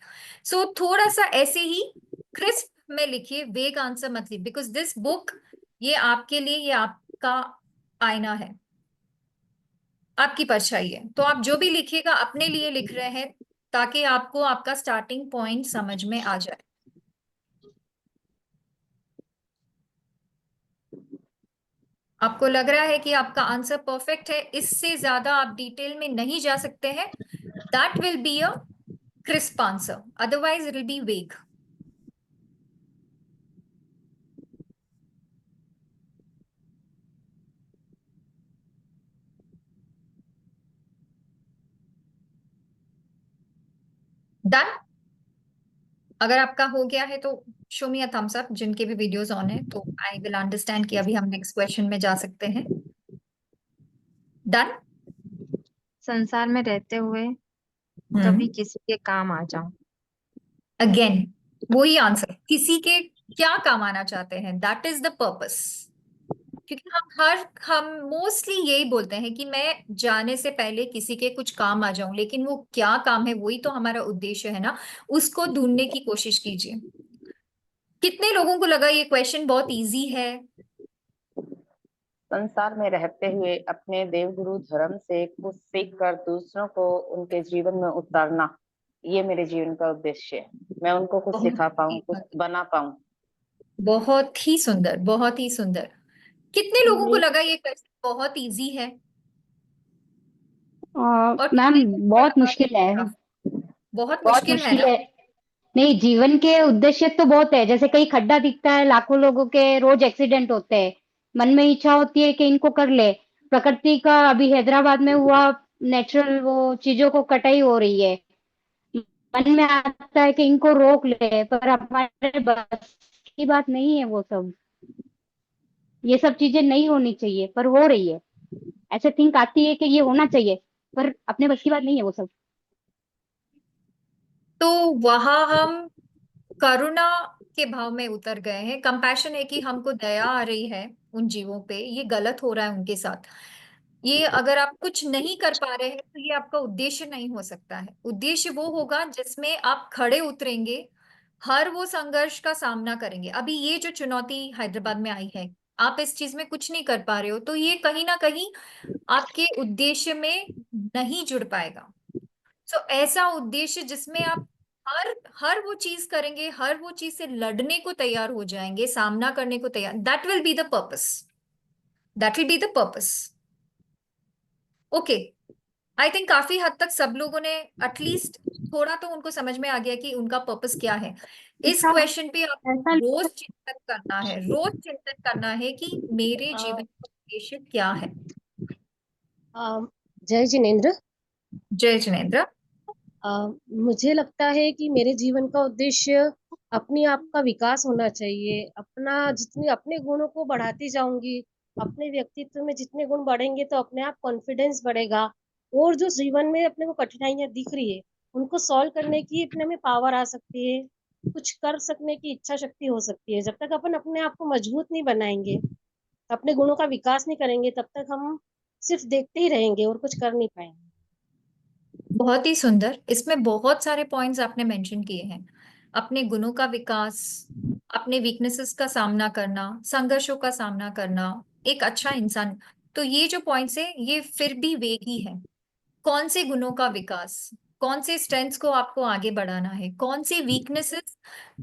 सो थोड़ा सा ऐसे ही क्रिस्प में लिखिए, वेग आंसर मत लिखिए, बिकॉज दिस बुक ये आपके लिए, ये आपका आईना है, आपकी परछाई है। तो आप जो भी लिखिएगा अपने लिए लिख रहे हैं ताकि आपको आपका स्टार्टिंग पॉइंट समझ में आ जाए। आपको लग रहा है कि आपका आंसर परफेक्ट है, इससे ज्यादा आप डिटेल में नहीं जा सकते हैं, that will be a crisp answer, otherwise it will be वेग। डन? अगर आपका हो गया है तो show me a thumbs up, जिनके भी वीडियोस ऑन है, तो आई विल अंडरस्टैंड कि अभी हम नेक्स्ट क्वेश्चन में जा सकते हैं। डन? संसार में रहते हुए कभी किसी के काम आ जाऊं। अगेन वही आंसर, किसी के क्या काम आना चाहते हैं, दैट इज द पर्पस। क्योंकि हम मोस्टली यही बोलते हैं कि मैं जाने से पहले किसी के कुछ काम आ जाऊं, लेकिन वो क्या काम है वही तो हमारा उद्देश्य है ना, उसको ढूंढने की कोशिश कीजिए। कितने लोगों को लगा ये क्वेश्चन बहुत इजी है? संसार में रहते हुए अपने देवगुरु धर्म से कुछ सीख कर दूसरों को उनके जीवन में उतारना, ये मेरे जीवन का उद्देश्य है। मैं उनको कुछ सिखा पाऊं, कुछ बना पाऊं। बहुत ही सुंदर, बहुत ही सुंदर। कितने लोगों को लगा ये क्वेश्चन बहुत इजी है? और मैम कितने लोगों को बहुत लगा मुश्किल है, बहुत बहुत मुश्किल है मुश्किल ना? है। नहीं, जीवन के उद्देश्य तो बहुत है, जैसे कहीं खड्डा दिखता है, लाखों लोगों के रोज एक्सीडेंट होते हैं, मन में इच्छा होती है कि इनको कर ले। प्रकृति का अभी हैदराबाद में हुआ, नेचुरल वो चीजों को कटाई हो रही है, मन में आता है कि इनको रोक ले, पर हमारे बस की बात नहीं है वो सब। ये सब चीजें नहीं होनी चाहिए पर हो रही है। ऐसे थिंक आती है कि ये होना चाहिए, पर अपने बस की बात नहीं है वो सब। तो वहां हम करुणा के भाव में उतर गए हैं। कंपैशन है कि हमको दया आ रही है उन जीवों पे, ये गलत हो रहा है उनके साथ। ये अगर आप कुछ नहीं कर पा रहे हैं तो ये आपका उद्देश्य नहीं हो सकता है। उद्देश्य वो होगा जिसमें आप खड़े उतरेंगे, हर वो संघर्ष का सामना करेंगे। अभी ये जो चुनौती हैदराबाद में आई है, आप इस चीज में कुछ नहीं कर पा रहे हो, तो ये कहीं ना कहीं आपके उद्देश्य में नहीं जुड़ पाएगा। सो ऐसा उद्देश्य जिसमें आप हर हर वो चीज करेंगे, हर वो चीज से लड़ने को तैयार हो जाएंगे, सामना करने को तैयार, that will be the purpose, that will be the purpose. Okay, I think काफी हद तक सब लोगों ने एटलीस्ट थोड़ा तो उनको समझ में आ गया कि उनका पर्पस क्या है। इस ऐसा क्वेश्चन पे आपको ऐसा रोज चिंतन करना है, रोज चिंतन करना है कि मेरे जीवन का उद्देश्य क्या है। जय जिनेन्द्र। जय जिनेन्द्र। मुझे लगता है कि मेरे जीवन का उद्देश्य अपने आप का विकास होना चाहिए। अपना जितने अपने गुणों को बढ़ाती जाऊंगी, अपने व्यक्तित्व में जितने गुण बढ़ेंगे तो अपने आप कॉन्फिडेंस बढ़ेगा, और जो जीवन में अपने को कठिनाइयां दिख रही है उनको सॉल्व करने की अपने में पावर आ सकती है, कुछ कर सकने की इच्छा शक्ति हो सकती है। जब तक अपन अपने आप को मजबूत नहीं बनाएंगे, अपने गुणों का विकास नहीं करेंगे, तब तक हम सिर्फ देखते ही रहेंगे और कुछ कर नहीं पाएंगे। बहुत ही सुंदर, इसमें बहुत सारे पॉइंट्स आपने मेंशन किए हैं। अपने गुणों का विकास, अपने वीकनेसेस का सामना करना, संघर्षों का सामना करना, एक अच्छा इंसान। तो ये जो पॉइंट्स है ये फिर भी वेग ही है। कौन से गुणों का विकास, कौन से स्ट्रेंथ्स को आपको आगे बढ़ाना है, कौन से वीकनेसेस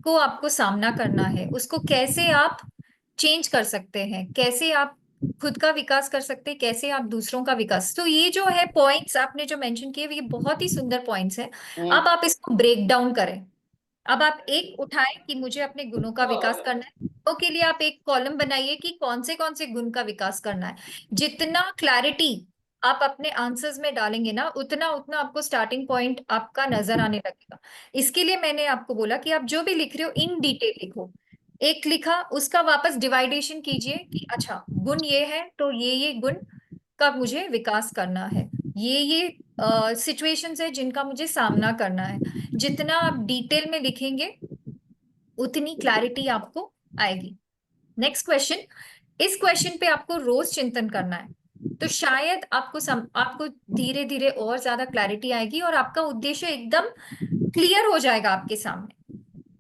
को आपको सामना करना है, उसको कैसे आप चेंज कर सकते हैं, कैसे आप खुद का विकास कर सकते हैं, कैसे आप दूसरों का विकास। तो ये जो है पॉइंट्स आपने जो मेंशन किए ये बहुत ही सुंदर पॉइंट्स हैं। अब आप इसको ब्रेक डाउन करें। अब आप एक उठाएं कि मुझे अपने गुणों का विकास करना है, तो के लिए आप एक कॉलम बनाइए कि कौन से गुण का विकास करना है। जितना क्लैरिटी आप अपने आंसर्स में डालेंगे ना, उतना उतना आपको स्टार्टिंग पॉइंट आपका नजर आने लगेगा। इसके लिए मैंने आपको बोला कि आप जो भी लिख रहे हो इन डिटेल लिखो। एक लिखा, उसका वापस डिवाइडेशन कीजिए कि अच्छा गुण ये है तो ये गुण का मुझे विकास करना है, ये सिचुएशंस है जिनका मुझे सामना करना है। जितना आप डिटेल में लिखेंगे उतनी क्लैरिटी आपको आएगी। नेक्स्ट क्वेश्चन, इस क्वेश्चन पे आपको रोज चिंतन करना है, तो शायद आपको धीरे धीरे और ज्यादा क्लैरिटी आएगी और आपका उद्देश्य एकदम क्लियर हो जाएगा आपके सामने।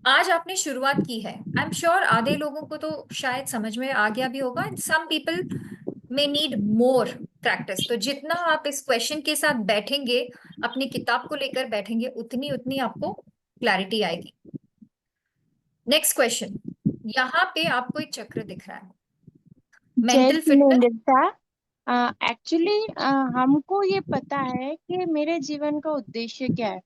आज आपने शुरुआत की है, आई एम श्योर आधे लोगों को तो शायद समझ में आ गया भी होगा, and some people may need more practice. तो जितना आप इस क्वेश्चन के साथ बैठेंगे, अपनी किताब को लेकर बैठेंगे, उतनी उतनी आपको क्लैरिटी आएगी। नेक्स्ट क्वेश्चन, यहाँ पे आपको एक चक्र दिख रहा है, जय मेंटल फिटनेस। जिनेन्द्र। एक्चुअली हमको ये पता है कि मेरे जीवन का उद्देश्य क्या है।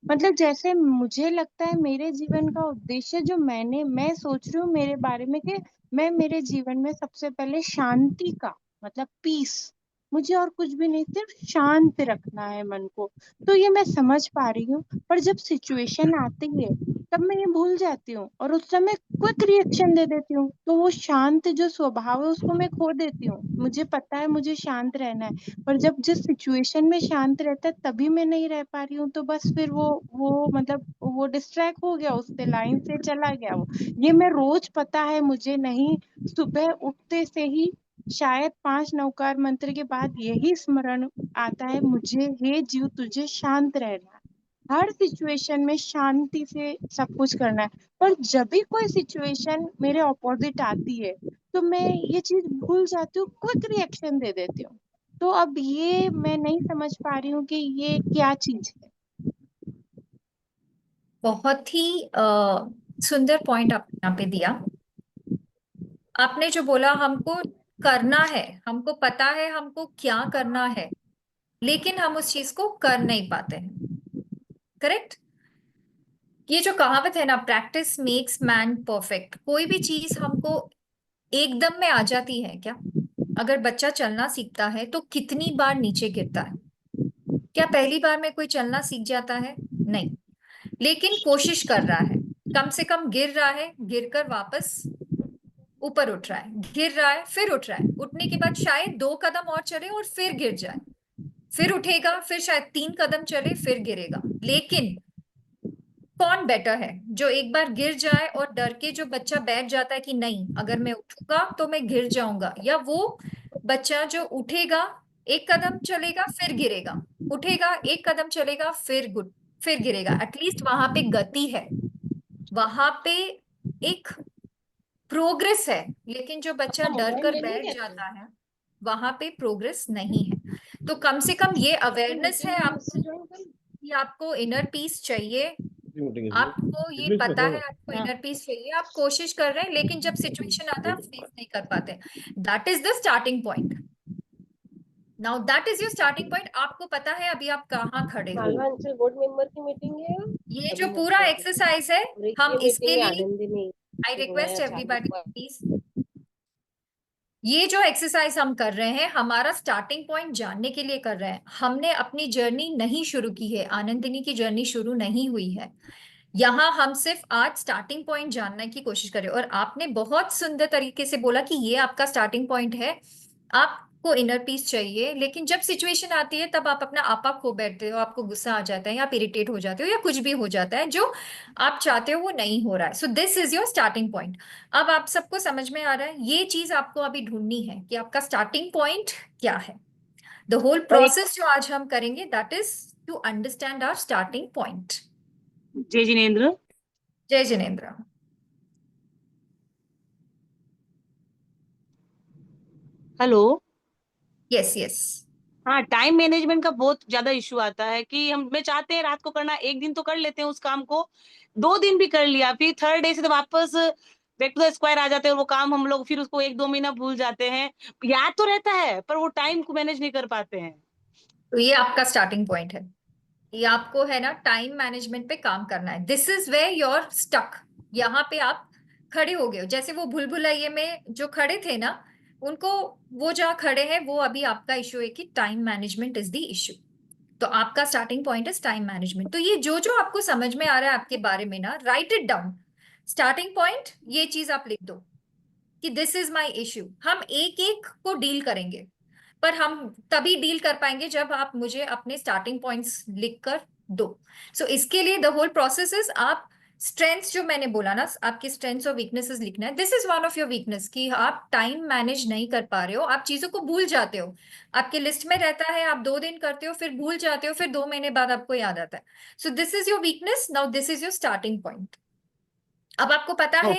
मतलब जैसे मुझे लगता है मेरे जीवन का उद्देश्य जो मैं सोच रही हूँ मेरे बारे में कि मैं मेरे जीवन में सबसे पहले शांति का मतलब पीस, मुझे और कुछ भी नहीं, सिर्फ शांत रखना है मन को। तो ये मैं समझ पा रही हूँ, पर जब सिचुएशन आती है तब मैं ये भूल जाती हूँ और उस समय क्विक रिएक्शन दे देती हूँ, तो वो शांत जो स्वभाव है उसको मैं खो देती हूँ। मुझे पता है मुझे शांत रहना है, पर जब जिस सिचुएशन में शांत रहता है तभी मैं नहीं रह पा रही हूँ, तो बस फिर वो मतलब वो डिस्ट्रैक्ट हो गया, उससे लाइन से चला गया वो। ये मैं रोज पता है मुझे, नहीं सुबह उठते से ही शायद 5 नवकार मंत्र के बाद यही स्मरण आता है मुझे, हे जीव तुझे शांत रहना है, हर सिचुएशन में शांति से सब कुछ करना है। पर जब भी कोई सिचुएशन मेरे ऑपोजिट आती है तो मैं ये चीज भूल जाती हूँ, क्विक रिएक्शन दे देती हूँ। तो अब ये मैं नहीं समझ पा रही हूँ कि ये क्या चीज है। बहुत ही सुंदर पॉइंट आपने यहाँ पे दिया। आपने जो बोला हमको करना है, हमको पता है हमको क्या करना है, लेकिन हम उस चीज को कर नहीं पाते हैं। करेक्ट? ये जो कहावत है ना, प्रैक्टिस मेक्स मैन परफेक्ट। कोई भी चीज हमको एकदम में आ जाती है क्या? अगर बच्चा चलना सीखता है तो कितनी बार नीचे गिरता है? क्या पहली बार में कोई चलना सीख जाता है? नहीं, लेकिन कोशिश कर रहा है, कम से कम गिर रहा है, गिरकर वापस ऊपर उठ रहा है, गिर रहा है फिर उठ रहा है, उठने के बाद शायद 2 कदम और चले और फिर गिर जाए, फिर उठेगा, फिर शायद 3 कदम चले फिर गिरेगा। लेकिन कौन बेटर है, जो एक बार गिर जाए और डर के जो बच्चा बैठ जाता है कि नहीं अगर मैं उठूंगा तो मैं गिर जाऊंगा, या वो बच्चा जो उठेगा, 1 कदम चलेगा फिर गिरेगा, उठेगा 1 कदम चलेगा फिर गिरेगा? एटलीस्ट वहां पे गति है, वहां पे एक प्रोग्रेस है। लेकिन जो बच्चा डर कर बैठ जाता है वहां पे प्रोग्रेस नहीं है। तो कम से कम ये अवेयरनेस है आपको कि आपको इनर पीस चाहिए, आपको ये पता है आपको इनर पीस चाहिए, आप कोशिश कर रहे हैं, लेकिन जब सिचुएशन आता है आप फेस नहीं कर पाते। That is the starting point. Now that is your starting point. आपको पता है अभी आप कहाँ खड़े हो। बोर्ड मेंबर की मीटिंग है ये जो पूरा एक्सरसाइज है, हम इसके लिए Anandini I request everybody please, ये जो एक्सरसाइज हम कर रहे हैं हमारा स्टार्टिंग पॉइंट जानने के लिए कर रहे हैं। हमने अपनी जर्नी नहीं शुरू की है, आनंदिनी की जर्नी शुरू नहीं हुई है। यहाँ हम सिर्फ आज स्टार्टिंग पॉइंट जानने की कोशिश करें। और आपने बहुत सुंदर तरीके से बोला कि ये आपका स्टार्टिंग पॉइंट है, आपको इनर पीस चाहिए, लेकिन जब सिचुएशन आती है तब आप अपना आपा खो बैठते हो, आपको गुस्सा आ जाता है या आप इरिटेट हो जाते हो या कुछ भी हो जाता है जो आप चाहते हो वो नहीं हो रहा है। So this is your starting point. अब आप सबको समझ में आ रहा है, ये चीज आपको अभी ढूंढनी है कि आपका स्टार्टिंग पॉइंट क्या है। द होल प्रोसेस जो आज हम करेंगे that is to understand our starting point. जय जिनेन्द्र। जय जिनेन्द्र। हेलो। Yes yes. हाँ, टाइम मैनेजमेंट का बहुत ज्यादा इशू आता है कि मैं चाहते हैं रात को करना, एक दिन तो कर लेते हैं उस काम को, 2 दिन भी कर लिया, फिर थर्ड डे से तो वापस बैक टू द स्क्वायर आ जाते हैं और वो काम हम लोग फिर उसको 1-2 महीना भूल जाते हैं। याद तो रहता है पर वो टाइम को मैनेज नहीं कर पाते हैं। तो ये आपका स्टार्टिंग पॉइंट है, ये आपको है ना टाइम मैनेजमेंट पे काम करना है। This is where you're stuck. यहाँ पे आप खड़े हो गए हो, जैसे वो भूल भुलैया में जो खड़े थे ना, उनको वो जहाँ खड़े हैं वो अभी आपका इशू है कि time management is the issue. तो आपका starting point is time management. तो ये जो जो आपको समझ में आ रहा है आपके बारे में ना, right it down. Starting point ये चीज आप लिख दो कि दिस इज माई इश्यू। हम एक एक को डील करेंगे, पर हम तभी डील कर पाएंगे जब आप मुझे अपने स्टार्टिंग पॉइंट्स लिख कर दो। सो इसके लिए द होल प्रोसेस इज, आप स्ट्रेंथ्स जो मैंने बोला ना, आपकी स्ट्रेंथ्स और वीकनेसेस लिखना है। This is one of your weakness कि आप टाइम मैनेज नहीं कर पा रहे हो, आप चीजों को भूल जाते हो। आपके लिस्ट में रहता है, आप 2 दिन करते हो फिर भूल जाते हो, फिर 2 महीने बाद आपको याद आता है। So this is your weakness. Now this is your starting point. अब आपको पता है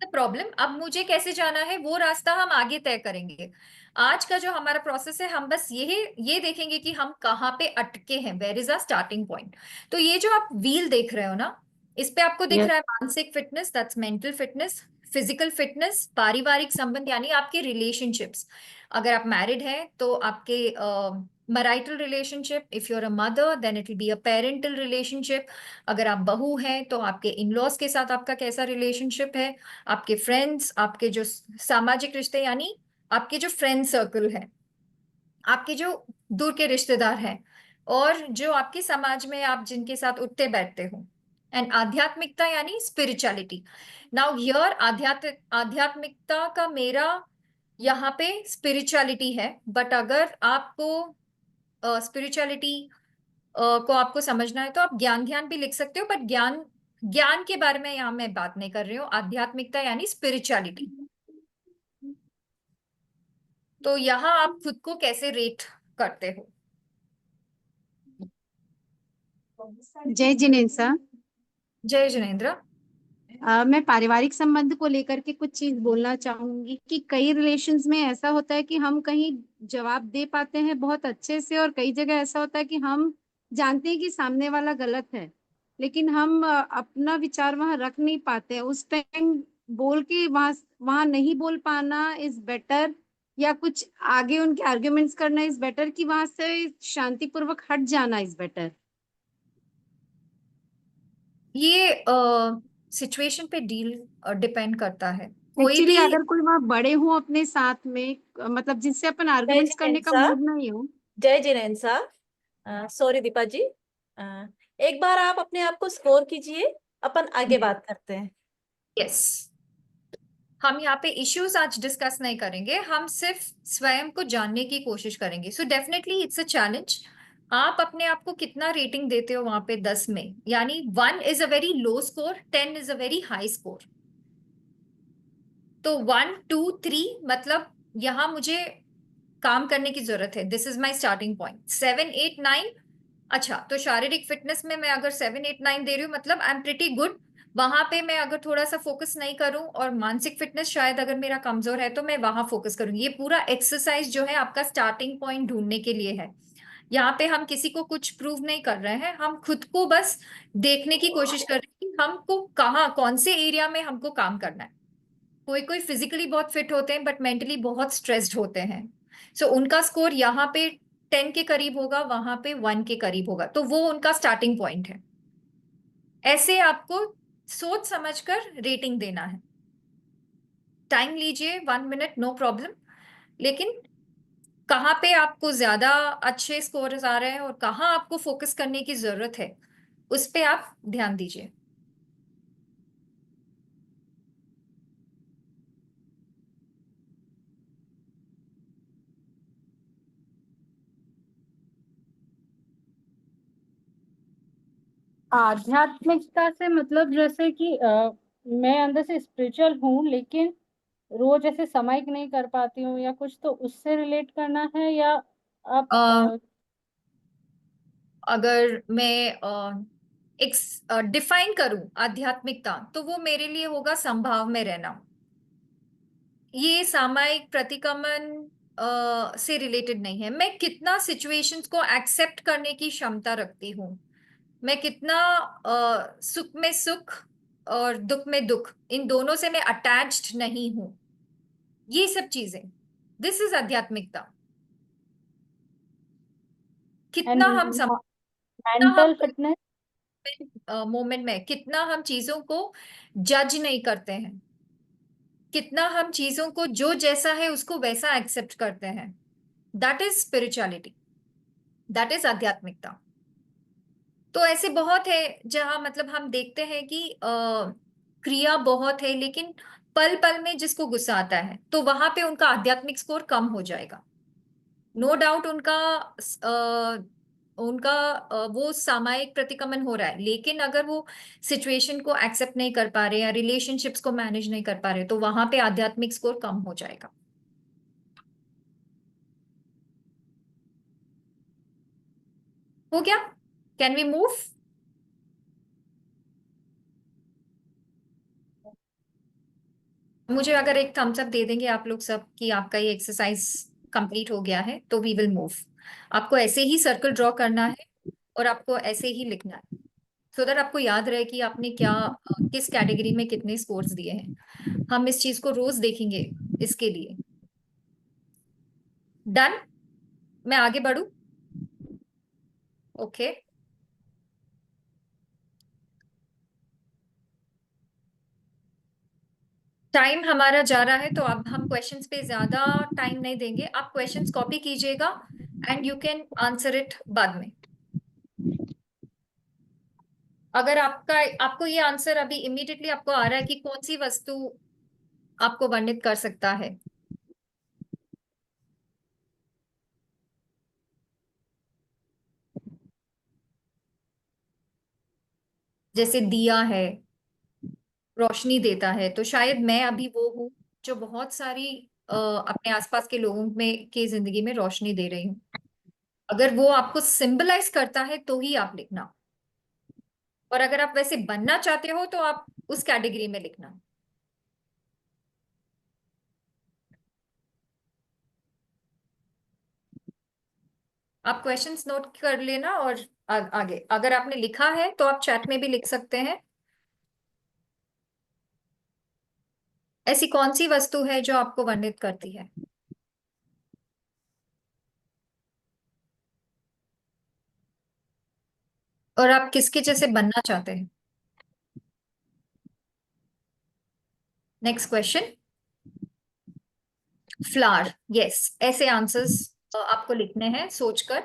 द प्रॉब्लम, अब मुझे कैसे जाना है वो रास्ता हम आगे तय करेंगे। आज का जो हमारा प्रोसेस है, हम बस ये देखेंगे कि हम कहाँ पे अटके हैं, where is a starting point. तो ये जो आप व्हील देख रहे हो ना, इस पे आपको दिख रहा है मानसिक fitness, that's mental fitness, physical fitness, पारिवारिक संबंध यानी आपके रिलेशनशिप्स। अगर आप मैरिड हैं तो आपके marital relationship, if you're a mother then it will be a parental relationship। अगर आप बहू हैं तो आपके इन-लॉज के साथ आपका कैसा रिलेशनशिप है, आपके फ्रेंड्स, आपके जो सामाजिक रिश्ते यानी आपके जो फ्रेंड सर्कल है, आपके जो दूर के रिश्तेदार हैं, और जो आपके समाज में आप जिनके साथ उठते बैठते हो, एंड आध्यात्मिकता यानी स्पिरिचुअलिटी। नाउ हियर आध्यात्मिकता का मेरा यहाँ पे स्पिरिचुअलिटी है, बट अगर आपको स्पिरिचुअलिटी को आपको समझना है तो आप ज्ञान ध्यान भी लिख सकते हो, बट ज्ञान के बारे में यहाँ मैं बात नहीं कर रही हूँ। आध्यात्मिकता यानी स्पिरिचुअलिटी। तो यहाँ आप खुद को कैसे रेट करते हो? जय जिनेन्द्र। जय जिनेन्द्र। मैं पारिवारिक संबंध को लेकर के कुछ चीज बोलना चाहूंगी कि कई रिलेशंस में ऐसा होता है कि हम कहीं जवाब दे पाते हैं बहुत अच्छे से, और कई जगह ऐसा होता है कि हम जानते हैं कि सामने वाला गलत है, लेकिन हम अपना विचार वहां रख नहीं पाते। उस टाइम बोल के वहां नहीं बोल पाना इज बेटर, या कुछ आगे उनके आर्ग्यूमेंट्स करना इज बेटर, कि वहां से शांतिपूर्वक हट जाना इज बेटर। ये सिचुएशन पे डिपेंड करता है। कोई एक्चुअली भी अगर कोई वहाँ बड़े हो अपने साथ में, मतलब जिससे अपन आर्ग्यूमेंट्स करने का मूड नहीं हो। जय जिनेन्द्र साहब, सॉरी दीपा जी, एक बार आप अपने आप को स्कोर कीजिए, अपन आगे बात करते हैं। यस, हम यहाँ पे इश्यूज आज डिस्कस नहीं करेंगे, हम सिर्फ स्वयं को जानने की कोशिश करेंगे। So definitely it's a challenge. आप अपने आप को कितना रेटिंग देते हो वहां पे 10 में? यानी 1 is a very low score, 10 is a very high score. तो 1 2 3 मतलब यहाँ मुझे काम करने की जरूरत है, this is my starting point. 7 8 9, अच्छा तो शारीरिक फिटनेस में मैं अगर 7 8 9 दे रही हूँ मतलब आई एम प्रिटी गुड। वहां पे मैं अगर थोड़ा सा फोकस नहीं करूं, और मानसिक फिटनेस शायद अगर मेरा कमजोर है तो मैं वहां फोकस करूं। ये पूरा एक्सरसाइज जो है आपका स्टार्टिंग पॉइंट ढूंढने के लिए है। यहाँ पे हम किसी को कुछ प्रूव नहीं कर रहे हैं, हम खुद को बस देखने की कोशिश कर रहे हैं कि हमको कहाँ कौन से एरिया में हमको काम करना है। कोई कोई फिजिकली बहुत फिट होते हैं बट मेंटली बहुत स्ट्रेस्ड होते हैं, सो उनका स्कोर यहाँ पे 10 के करीब होगा, वहां पे 1 के करीब होगा, तो वो उनका स्टार्टिंग पॉइंट है। ऐसे आपको सोच समझकर रेटिंग देना है। टाइम लीजिए, 1 मिनट, नो प्रॉब्लम। लेकिन कहाँ पे आपको ज्यादा अच्छे स्कोर्स आ रहे हैं और कहाँ आपको फोकस करने की जरूरत है, उस पे आप ध्यान दीजिए। आध्यात्मिकता से मतलब जैसे कि मैं अंदर से स्पिरिचुअल हूँ लेकिन रोज ऐसे समय नहीं कर पाती हूँ या कुछ, तो उससे रिलेट करना है, या आप अगर मैं एक डिफाइन करूं आध्यात्मिकता, तो वो मेरे लिए होगा संभाव में रहना। ये सामायिक प्रतिक्रमण से रिलेटेड नहीं है। मैं कितना सिचुएशंस को एक्सेप्ट करने की क्षमता रखती हूँ, मैं कितना सुख में सुख और दुख में दुख, इन दोनों से मैं अटैच्ड नहीं हूं, ये सब चीजें, दिस इज आध्यात्मिकता। कितना हम मेंटल फिटनेस मोमेंट में कितना हम चीजों को जज नहीं करते हैं, कितना हम चीजों को जो जैसा है उसको वैसा एक्सेप्ट करते हैं, that is spirituality, that is आध्यात्मिकता। तो ऐसे बहुत है जहां मतलब हम देखते हैं कि क्रिया बहुत है लेकिन पल पल में जिसको गुस्सा आता है, तो वहां पे उनका आध्यात्मिक स्कोर कम हो जाएगा। नो डाउट उनका वो सामायिक प्रतिक्रमण हो रहा है, लेकिन अगर वो सिचुएशन को एक्सेप्ट नहीं कर पा रहे या रिलेशनशिप्स को मैनेज नहीं कर पा रहे, तो वहां पे आध्यात्मिक स्कोर कम हो जाएगा। हो गया? Can we move? मुझे अगर एक थम्स अप दे देंगे आप लोग सब कि आपका ये एक्सरसाइज कंप्लीट हो गया है, तो वी विल मूव। आपको ऐसे ही सर्कल ड्रॉ करना है और आपको ऐसे ही लिखना है, सो दैट आपको याद रहे कि आपने क्या किस कैटेगरी में कितने स्कोर्स दिए हैं। हम इस चीज को रोज देखेंगे इसके लिए। डन? मैं आगे बढ़ू? ओके टाइम हमारा जा रहा है, तो अब हम क्वेश्चंस पे ज्यादा टाइम नहीं देंगे। आप क्वेश्चंस कॉपी कीजिएगा and you can answer it बाद में। अगर आपको ये आंसर अभी इमीडिएटली आपको आ रहा है कि कौन सी वस्तु आपको वर्णित कर सकता है? जैसे दिया है, रोशनी देता है, तो शायद मैं अभी वो हूँ जो बहुत सारी अपने आसपास के लोगों में की जिंदगी में रोशनी दे रही हूँ। अगर वो आपको सिंबलाइज करता है तो ही आप लिखना, और अगर आप वैसे बनना चाहते हो तो आप उस कैटेगरी में लिखना। आप क्वेश्चंस नोट कर लेना और आगे अगर आपने लिखा है तो आप चैट में भी लिख सकते हैं। ऐसी कौन सी वस्तु है जो आपको वर्णित करती है? और आप किसके जैसे बनना चाहते हैं? Next question. फ्लावर, यस, ऐसे आंसर्स आपको लिखने हैं सोचकर।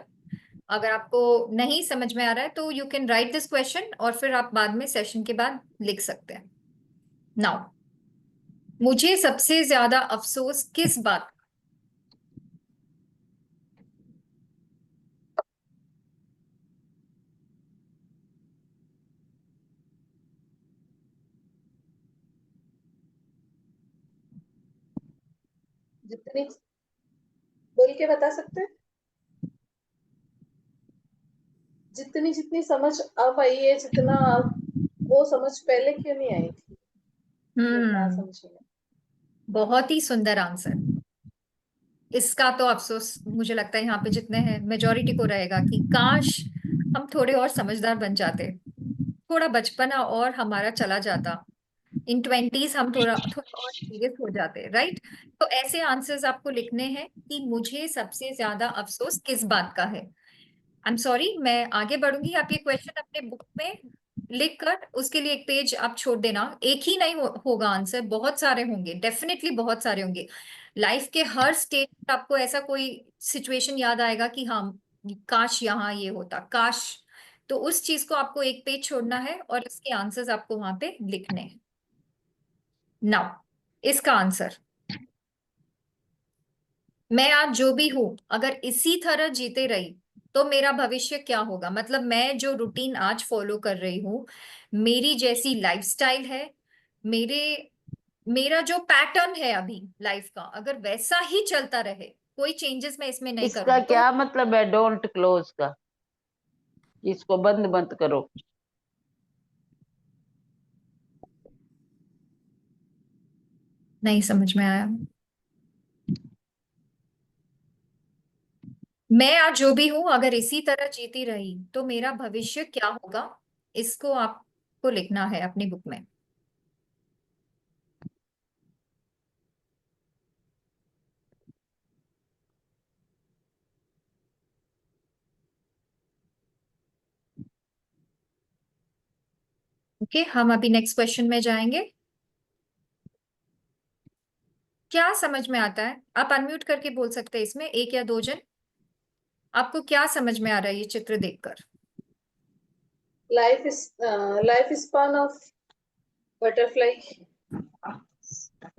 अगर आपको नहीं समझ में आ रहा है तो you can write this question और फिर आप बाद में सेशन के बाद लिख सकते हैं। नाउ, मुझे सबसे ज्यादा अफसोस किस बात? जितनी बोल के बता सकते हैं? जितनी जितनी समझ अब आई है, जितना वो समझ पहले क्यों नहीं आई थी, ना समझी में। बहुत ही सुंदर आंसर। इसका तो अफसोस मुझे लगता है यहाँ पे जितने हैं मेजोरिटी को रहेगा कि काश हम थोड़े और समझदार बन जाते, थोड़ा बचपना और हमारा चला जाता, इन 20s हम थोड़ा थोड़ा और सीरियस हो जाते, राइट? तो ऐसे आंसर्स आपको लिखने हैं कि मुझे सबसे ज्यादा अफसोस किस बात का है। आई एम सॉरी, मैं आगे बढ़ूंगी। आप ये क्वेश्चन अपने बुक में लिख कर उसके लिए एक पेज आप छोड़ देना। एक ही नहीं होगा आंसर, बहुत सारे होंगे, डेफिनेटली बहुत सारे होंगे। लाइफ के हर स्टेज पर आपको ऐसा कोई सिचुएशन याद आएगा कि हाँ, काश यहाँ ये होता, काश। तो उस चीज को आपको एक पेज छोड़ना है और इसके आंसर्स आपको वहां पे लिखने हैं। नाउ, इसका आंसर, मैं आज जो भी हूं अगर इसी तरह जीते रही तो मेरा भविष्य क्या होगा। मतलब मैं जो रूटीन आज फॉलो कर रही हूँ, मेरी जैसी लाइफस्टाइल है, मेरे मेरा जो पैटर्न है अभी लाइफ का, अगर वैसा ही चलता रहे, कोई चेंजेस मैं इसमें नहीं इसका करूँ तो क्या मतलब है डोंट क्लोज का? इसको बंद मत करो। नहीं समझ में आया। मैं आज जो भी हूं अगर इसी तरह जीती रही तो मेरा भविष्य क्या होगा, इसको आपको लिखना है अपनी बुक में। ओके, हम अभी नेक्स्ट क्वेश्चन में जाएंगे। क्या समझ में आता है? आप अनम्यूट करके बोल सकते हैं इसमें, एक या दो जन। आपको क्या समझ में आ रहा है ये चित्र देखकर? Life span of butterfly,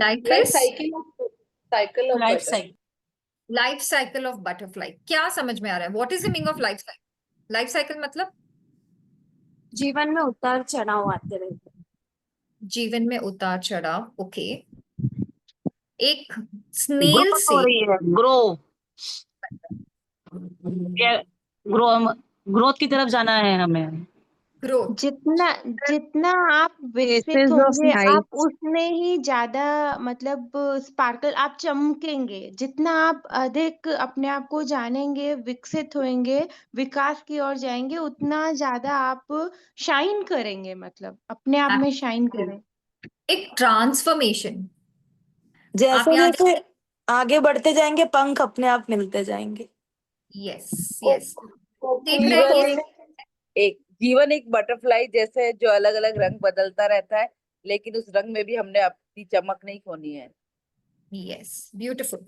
life life is cycle of life butterfly. Cycle. Life cycle of butterfly क्या समझ में आ रहा है? What is the meaning of life cycle? Life cycle मतलब जीवन में उतार चढ़ाव आते रहते हैं। जीवन में उतार चढ़ाव, ओके। एक स्नेल ग्रोथ हो से रही है, ग्रो, ग्रो, ग्रोथ की तरफ जाना है हमें। ग्रोथ, जितना जितना आप विकसित Phases of होंगे life. आप उतने ही ज्यादा मतलब स्पार्कल आप चमकेंगे। जितना आप अधिक अपने आप को जानेंगे, विकसित होंगे, विकास की ओर जाएंगे, उतना ज्यादा आप शाइन करेंगे, मतलब अपने आप में शाइन करें। एक ट्रांसफॉर्मेशन। आप जैसे यहाँ जैसे आगे बढ़ते जाएंगे पंख अपने आप मिलते जाएंगे। यस यस, देख रहे हैं जीवन ये। जीवन एक बटरफ्लाई जैसे है जो अलग अलग रंग बदलता रहता है, लेकिन उस रंग में भी हमने अपनी चमक नहीं खोनी है। Yes, beautiful.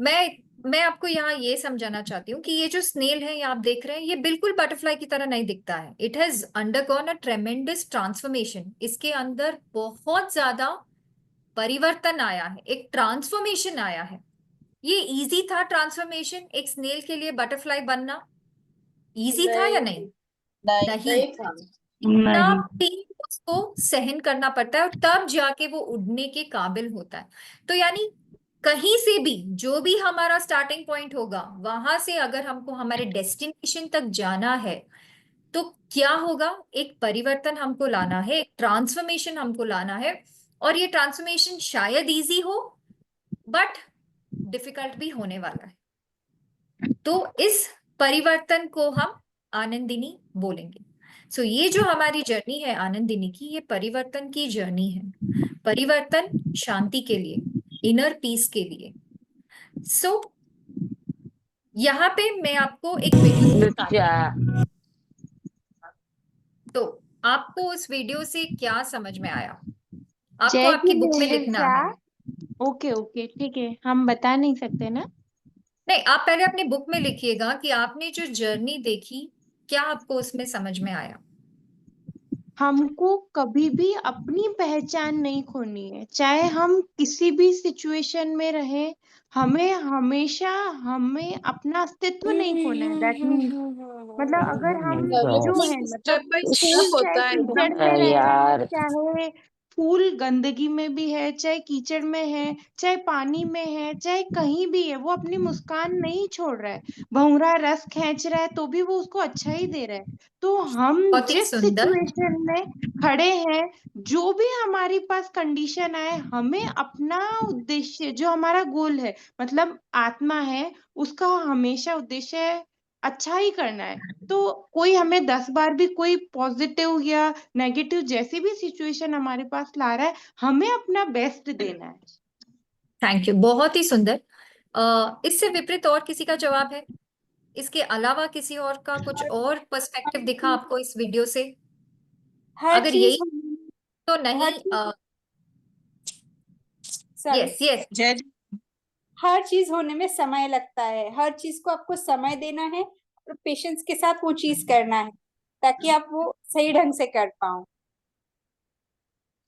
मैं आपको यहाँ ये समझाना चाहती हूँ कि ये जो स्नेल है, ये आप देख रहे हैं, ये बिल्कुल बटरफ्लाई की तरह नहीं दिखता है। It has undergone a ट्रेमेंडस transformation. इसके अंदर बहुत ज्यादा परिवर्तन आया है, एक ट्रांसफॉर्मेशन आया है। ये इजी था ट्रांसफॉर्मेशन एक स्नेल के लिए बटरफ्लाई बनना? इजी था या नहीं? नहीं। इतना नहीं। पेन उसको सहन करना पड़ता है और तब जाके वो उड़ने के काबिल होता है। तो यानी कहीं से भी जो भी हमारा स्टार्टिंग पॉइंट होगा, वहां से अगर हमको हमारे डेस्टिनेशन तक जाना है तो क्या होगा? एक परिवर्तन हमको लाना है, एक ट्रांसफॉर्मेशन हमको लाना है। और ये ट्रांसफॉर्मेशन शायद इजी हो, बट डिफिकल्ट भी होने वाला है। तो इस परिवर्तन को हम आनंदिनी बोलेंगे। सो ये जो हमारी जर्नी है आनंदिनी की, ये परिवर्तन की जर्नी है। परिवर्तन शांति के लिए, इनर पीस के लिए। सो यहाँ पे मैं आपको एक वीडियो दिखाती हूँ। तो आपको उस वीडियो से क्या समझ में आया? आपको जय आपकी जी बुक में देंगे लिखना क्या? है। ओके ओके ठीक है, हम बता नहीं सकते ना। नहीं, आप पहले अपनी बुक में लिखिएगा कि आपने जो जर्नी देखी, क्या आपको उसमें समझ में आया। हमको कभी भी अपनी पहचान नहीं खोनी है, चाहे हम किसी भी सिचुएशन में रहें। हमें अपना अस्तित्व नहीं खोना है। दैट मीन्स मतलब अगर हम जो है मतलब स्टेप बाय फूल स्टेप चाहे होता है कीचड़ एकदम। में रहे, यार चाहे फूल गंदगी में भी है, चाहे कीचड़ में है, चाहे पानी में है, चाहे कहीं भी है, वो अपनी मुस्कान नहीं छोड़ रहा है। भौंरा रस खींच रहा है तो भी वो उसको अच्छा ही दे रहा है। तो हम बहुत ही जिस सुंदर। सिचुएशन में खड़े हैं, जो भी हमारी पास कंडीशन आए, हमें अपना उद्देश्य जो हमारा गोल है, मतलब आत्मा है, उसका हमेशा उद्देश्य अच्छा ही करना है। तो कोई हमें 10 बार भी कोई पॉजिटिव या नेगेटिव जैसी भी सिचुएशन हमारे पास ला रहा है, हमें अपना बेस्ट देना है। थैंक यू, बहुत ही सुंदर। इससे विपरीत और किसी का जवाब है? इसके अलावा किसी और का कुछ और पर्सपेक्टिव दिखा आपको इस वीडियो से? हर अगर चीज यही तो हर नहीं। चीज सॉरी यस यस। जय हर चीज होने में समय लगता है। हर चीज को आपको समय देना है और पेशेंस के साथ वो चीज करना है, ताकि आप वो सही ढंग से कर पाओ।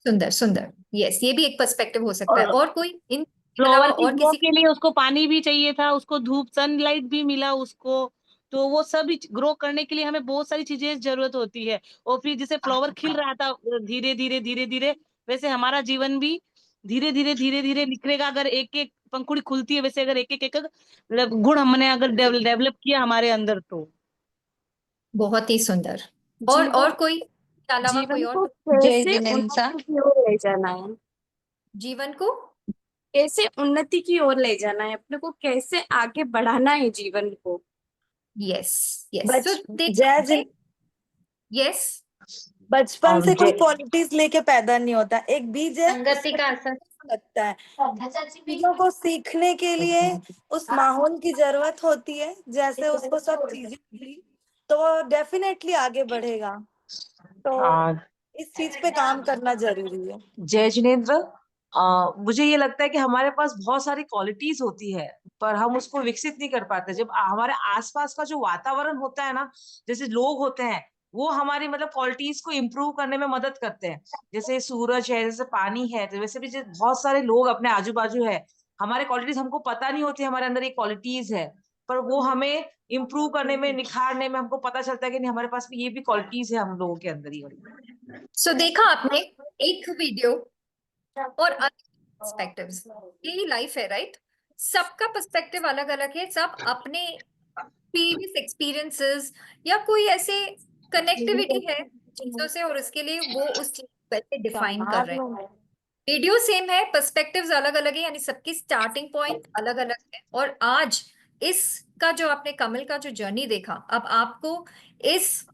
सुंदर सुंदर। यस, ये भी एक पर्सपेक्टिव हो सकता है। और और कोई इन के अलावा फ्लावर की और ग्रो किसी? के लिए उसको पानी भी चाहिए था, उसको धूप सनलाइट भी मिला उसको। तो वो सब ग्रो करने के लिए हमें बहुत सारी चीजें जरूरत होती है। और फिर जैसे फ्लावर खिल रहा था धीरे धीरे धीरे धीरे, वैसे हमारा जीवन भी धीरे धीरे निखरेगा। अगर एक एक पंखुड़ी खुलती है, वैसे अगर एक एक एक गुण हमने अगर डेवलप किया हमारे अंदर तो। बहुत ही सुंदर। और जीवन कोई के अलावा कोई जीवन और? को जय कैसे जिनेंद्र। उन्नति की ओर ले जाना है, जीवन को कैसे उन्नति की ओर ले जाना है, अपने को कैसे आगे बढ़ाना है जीवन को। Yes yes. तो जय देखिए। जिन यस। बचपन से कोई क्वालिटीज लेके पैदा नहीं होता, एक बीज है संगति उसमें का असर। लगता है। चीजों को सीखने के लिए उस माहौल की जरूरत होती है, जैसे उसको सब चीजें मिली तो वो डेफिनेटली आगे बढ़ेगा। तो इस चीज पे काम करना जरूरी है। जय जिनेन्द्र। मुझे ये लगता है कि हमारे पास बहुत सारी क्वालिटीज होती है, पर हम उसको विकसित नहीं कर पाते। जब हमारे आसपास का जो वातावरण होता है ना, जैसे लोग होते हैं, वो हमारी मतलब क्वालिटीज को इम्प्रूव करने में मदद करते हैं। जैसे सूरज है, जैसे पानी है, तो वैसे भी बहुत सारे लोग अपने आजू बाजू है। हमारे क्वालिटीज हमको पता नहीं होती हमारे अंदर ये क्वालिटीज है, पर वो हमें इम्प्रूव करने में, निखारने में हमको पता चलता है कि नहीं, हमारे पास भी ये भी क्वालिटीज है हम लोगों के अंदर ही। सो देखा आपने एक वीडियो और पर्सपेक्टिव्स। यही लाइफ है, राइट? सबका पर्सपेक्टिव अलग अलग है। सब अपने प्रीवियस एक्सपीरियंसेस या कोई ऐसे कनेक्टिविटी है चीजों से, और उसके लिए वो उस चीज को कैसे डिफाइन कर रहे हैं। वीडियो सेम है, पर्सपेक्टिव्स अलग अलग है, यानी सबकी स्टार्टिंग पॉइंट अलग अलग है। और आज इसका जो आपने कमल का जो जर्नी देखा, अब आपको इस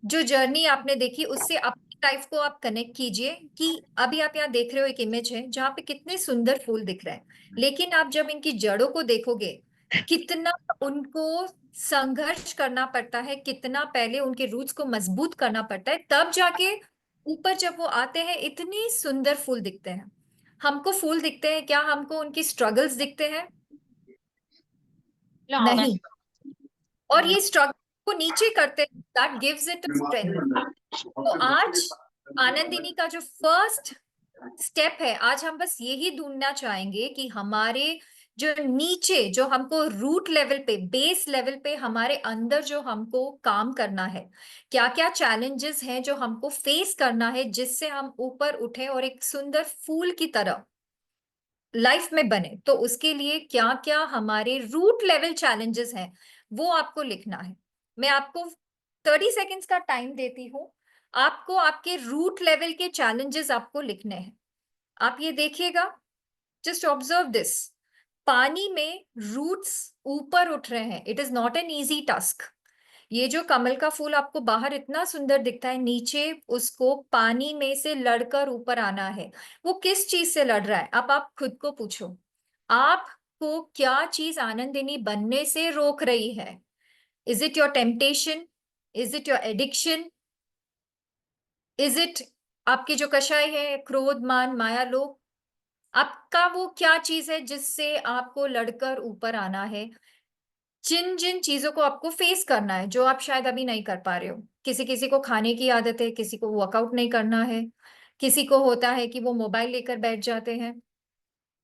जो जर्नी आपने देखी उससे अपनी लाइफ को आप कनेक्ट कीजिए कि अभी आप यहाँ देख रहे हो एक इमेज है जहाँ पे कितने सुंदर फूल दिख रहे हैं, लेकिन आप जब इनकी जड़ों को देखोगे, कितना उनको संघर्ष करना पड़ता है, कितना पहले उनके रूट्स को मजबूत करना पड़ता है, तब जाके ऊपर जब वो आते हैं इतनी सुंदर फूल दिखते हैं। हमको फूल दिखते हैं क्या? हमको उनकी स्ट्रगल्स दिखते हैं? नहीं, और ये स्ट्रगल को नीचे करते दैट गिव्स इट स्ट्रेंथ। तो आज आनंदिनी का जो फर्स्ट स्टेप है, आज हम बस यही ढूंढना चाहेंगे कि हमारे जो नीचे, जो हमको रूट लेवल पे, बेस लेवल पे हमारे अंदर जो हमको काम करना है, क्या क्या चैलेंजेस हैं जो हमको फेस करना है, जिससे हम ऊपर उठे और एक सुंदर फूल की तरह लाइफ में बने। तो उसके लिए क्या क्या हमारे रूट लेवल चैलेंजेस हैं वो आपको लिखना है। मैं आपको 30 सेकेंड्स का टाइम देती हूँ, आपको आपके रूट लेवल के चैलेंजेस आपको लिखने हैं। आप ये देखिएगा, जस्ट ऑब्जर्व दिस। पानी में रूट्स ऊपर उठ रहे हैं, it is not an easy task. ये जो कमल का फूल आपको बाहर इतना सुंदर दिखता है, नीचे उसको पानी में से लड़कर ऊपर आना है। वो किस चीज से लड़ रहा है? अब आप खुद को पूछो, आपको क्या चीज आनंदिनी बनने से रोक रही है? Is it your temptation? Is it your addiction? Is it आपके जो कषाय है, क्रोध, मान, माया, लोभ? आपका वो क्या चीज है जिससे आपको लड़कर ऊपर आना है? जिन जिन चीजों को आपको फेस करना है, जो आप शायद अभी नहीं कर पा रहे हो। किसी किसी को खाने की आदत है, किसी को वर्कआउट नहीं करना है, किसी को होता है कि वो मोबाइल लेकर बैठ जाते हैं।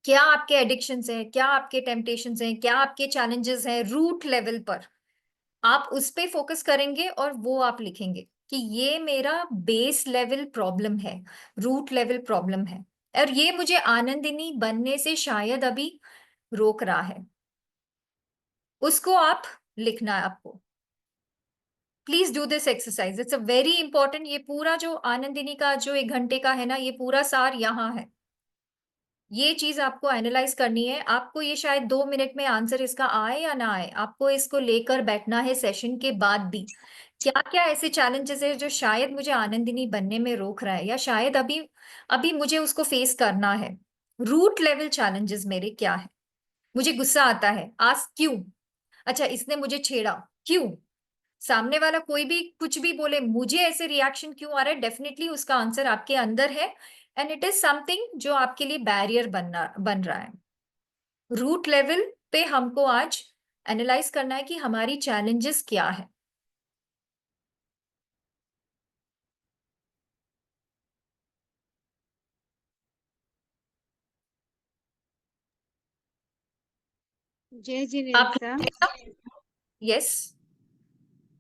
क्या आपके एडिक्शंस हैं? क्या आपके टेम्पटेशंस हैं? क्या आपके चैलेंजेस हैं रूट लेवल पर? आप उस पे फोकस करेंगे और वो आप लिखेंगे कि ये मेरा बेस लेवल प्रॉब्लम है, रूट लेवल प्रॉब्लम है, और ये मुझे आनंदिनी बनने से शायद अभी रोक रहा है। उसको आप लिखना है आपको। Please do this exercise, it's a very important. ये पूरा जो आनंदिनी का जो 1 घंटे का है ना, ये पूरा सार यहाँ है। ये चीज आपको एनालाइज करनी है। आपको ये शायद 2 मिनट में आंसर इसका आए या ना आए, आपको इसको लेकर बैठना है सेशन के बाद भी। क्या क्या ऐसे चैलेंजेस है जो शायद मुझे आनंदिनी बनने में रोक रहा है, या शायद अभी अभी मुझे उसको फेस करना है? रूट लेवल चैलेंजेस मेरे क्या है? मुझे गुस्सा आता है, आज क्यों? अच्छा, इसने मुझे छेड़ा, क्यों? सामने वाला कोई भी कुछ भी बोले, मुझे ऐसे रिएक्शन क्यों आ रहा है? डेफिनेटली उसका आंसर आपके अंदर है, एंड इट इज समथिंग जो आपके लिए बैरियर बन रहा है। रूट लेवल पे हमको आज एनालाइज करना है कि हमारी चैलेंजेस क्या है। जय जी आप नेत्रा, यस,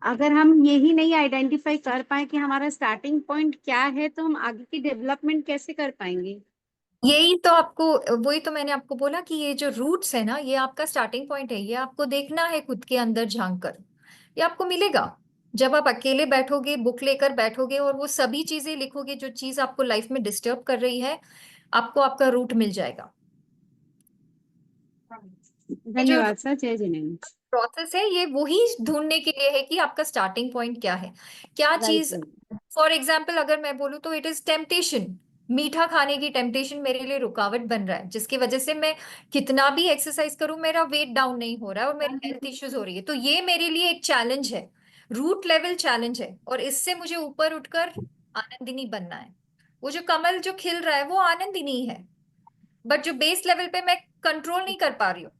अगर हम यही नहीं आइडेंटिफाई कर पाए कि हमारा स्टार्टिंग पॉइंट क्या है, तो हम आगे की डेवलपमेंट कैसे कर पाएंगे? यही तो आपको, वही तो मैंने आपको बोला कि ये जो रूट्स है ना, ये आपका स्टार्टिंग पॉइंट है। ये आपको देखना है खुद के अंदर झांक कर। ये आपको मिलेगा जब आप अकेले बैठोगे, बुक लेकर बैठोगे और वो सभी चीजें लिखोगे जो चीज आपको लाइफ में डिस्टर्ब कर रही है, आपको आपका रूट मिल जाएगा। ये जो धन्यवाद सर, जय जिनेन्द्र। प्रोसेस है, ये वही ढूंढने के लिए है कि आपका स्टार्टिंग पॉइंट क्या है, क्या चीज। राइट। फॉर एग्जाम्पल अगर मैं बोलूँ तो इट इज टेम्पटेशन। मीठा खाने की टेम्पटेशन मेरे लिए रुकावट बन रहा है, जिसकी वजह से मैं कितना भी एक्सरसाइज करूं मेरा वेट डाउन नहीं हो रहा है और मेरी हेल्थ इश्यूज हो रही है। तो ये मेरे लिए एक चैलेंज है, रूट लेवल चैलेंज है, और इससे मुझे ऊपर उठकर आनंदिनी बनना है। वो जो कमल जो खिल रहा है वो आनंदिनी है, बट जो बेस लेवल पे मैं कंट्रोल नहीं कर पा रही हूँ।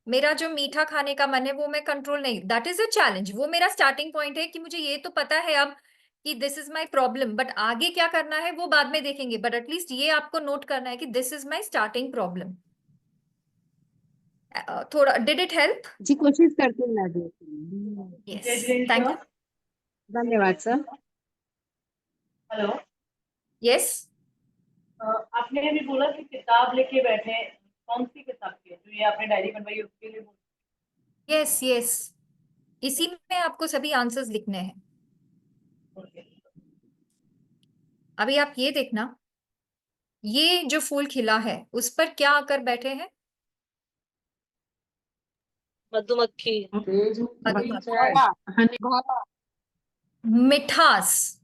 मेरा जो मीठा खाने का मन है वो मैं कंट्रोल नहीं, दैट इज अ चैलेंज। वो मेरा स्टार्टिंग पॉइंट है कि मुझे ये तो पता है अब कि this is my problem, but आगे क्या करना है वो बाद में देखेंगे। बट एटलीस्ट ये आपको नोट करना है कि this is my starting problem. थोड़ा डिड इट हेल्प? जी, कोशिश करते हैं मैडम। Yes, thank you. धन्यवाद सर। हेलो, यस, आपने अभी बोला कि किताब लेके बैठे हैं। कौन सी किताब की है? जो ये आपने डायरी बनवाई है उसके लिए बोल? यस, यस, इसी में आपको सभी आंसर्स लिखने हैं। अभी आप ये देखना, ये जो फूल खिला है उस पर क्या आकर बैठे हैं? मधुमक्खी। मिठास।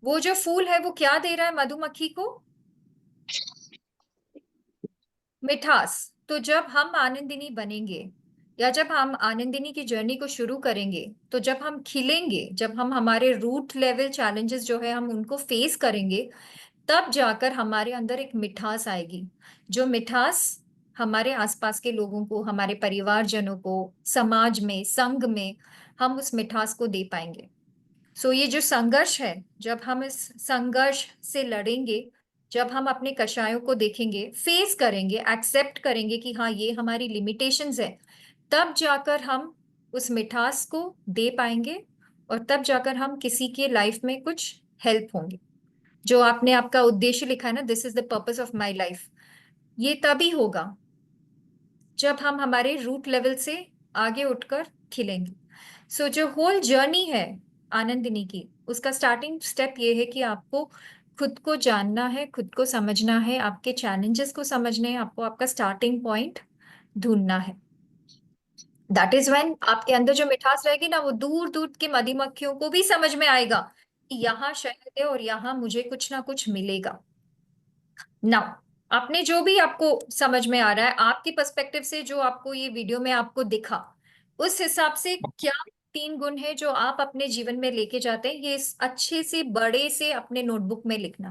वो जो फूल है वो क्या दे रहा है मधुमक्खी को? मिठास। तो जब हम आनंदिनी बनेंगे, या जब हम आनंदिनी की जर्नी को शुरू करेंगे, तो जब हम खिलेंगे, जब हम हमारे रूट लेवल चैलेंजेस जो है हम उनको फेस करेंगे, तब जाकर हमारे अंदर एक मिठास आएगी। जो मिठास हमारे आसपास के लोगों को, हमारे परिवारजनों को, समाज में, संघ में हम उस मिठास को दे पाएंगे। सो ये जो संघर्ष है, जब हम इस संघर्ष से लड़ेंगे, जब हम अपने कषायों को देखेंगे, फेस करेंगे, एक्सेप्ट करेंगे कि हाँ ये हमारी लिमिटेशंस है, तब जाकर हम उस मिठास को दे पाएंगे और तब जाकर हम किसी के लाइफ में कुछ हेल्प होंगे। जो आपने आपका उद्देश्य लिखा है ना, this is the purpose of my life, ये तभी होगा जब हम हमारे रूट लेवल से आगे उठकर खिलेंगे। सो जो होल जर्नी है आनंदिनी की, उसका स्टार्टिंग स्टेप ये है कि आपको खुद को जानना है, खुद को समझना है, आपके चैलेंजेस को समझने हैं, आपको आपका स्टार्टिंग पॉइंट ढूंढना है। दैट इज व्हेन आपके अंदर जो मिठास रहेगी ना, वो दूर दूर के मधुमक्खियों को भी समझ में आएगा कि यहाँ शहद है और यहाँ मुझे कुछ ना कुछ मिलेगा। नाउ आपने जो भी आपको समझ में आ रहा है, आपके पर्सपेक्टिव से जो आपको ये वीडियो में आपको दिखा, उस हिसाब से क्या 3 गुण है जो आप अपने जीवन में लेके जाते हैं, ये इस अच्छे से बड़े से अपने नोटबुक में लिखना।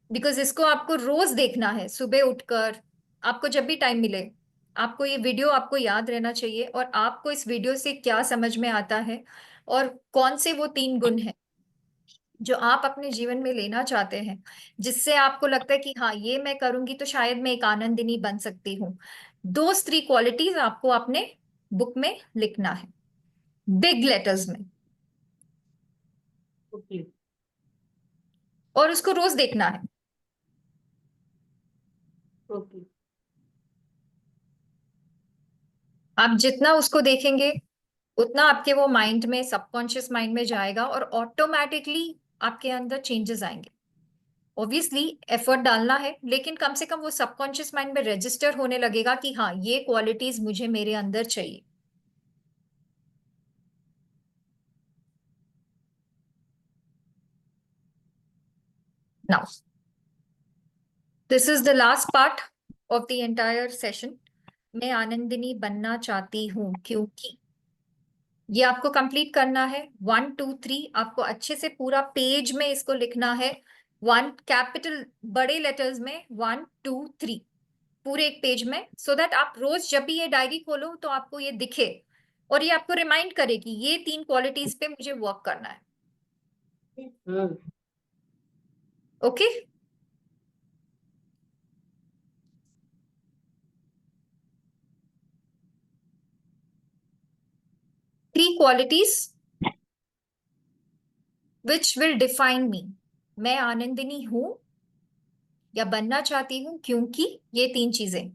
बिकॉज इसको आपको रोज देखना है, सुबह उठकर, आपको जब भी टाइम मिले, आपको ये वीडियो आपको याद रहना चाहिए और आपको इस वीडियो से क्या समझ में आता है और कौन से वो 3 गुण हैं जो आप अपने जीवन में लेना चाहते हैं, जिससे आपको लगता है कि हाँ ये मैं करूंगी तो शायद मैं एक आनंदिनी बन सकती हूँ। दोज 3 क्वालिटीज आपको अपने बुक में लिखना है, बिग लेटर्स में, और उसको रोज देखना है। आप जितना उसको देखेंगे उतना आपके वो माइंड में, सबकॉन्शियस माइंड में जाएगा और ऑटोमेटिकली आपके अंदर चेंजेस आएंगे। ऑब्वियसली एफर्ट डालना है, लेकिन कम से कम वो सबकॉन्शियस माइंड में रजिस्टर होने लगेगा कि हाँ ये क्वालिटीज मुझे मेरे अंदर चाहिए। Now this is the last part of the entire session. मैं आनंदिनी बनना चाहती हूँ क्योंकि, ये आपको कंप्लीट करना है। 1 2 3 आपको अच्छे से पूरा पेज में इसको लिखना है, 1 कैपिटल बड़े लेटर्स में, 1 2 3 पूरे एक पेज में, सो दैट आप रोज जब भी ये डायरी खोलो तो आपको ये दिखे और ये आपको रिमाइंड करे कि ये 3 क्वालिटीज पे मुझे वर्क करना है। Okay three qualities which will define मी। मैं आनंदिनी हूं या बनना चाहती हूं क्योंकि ये 3 चीजें।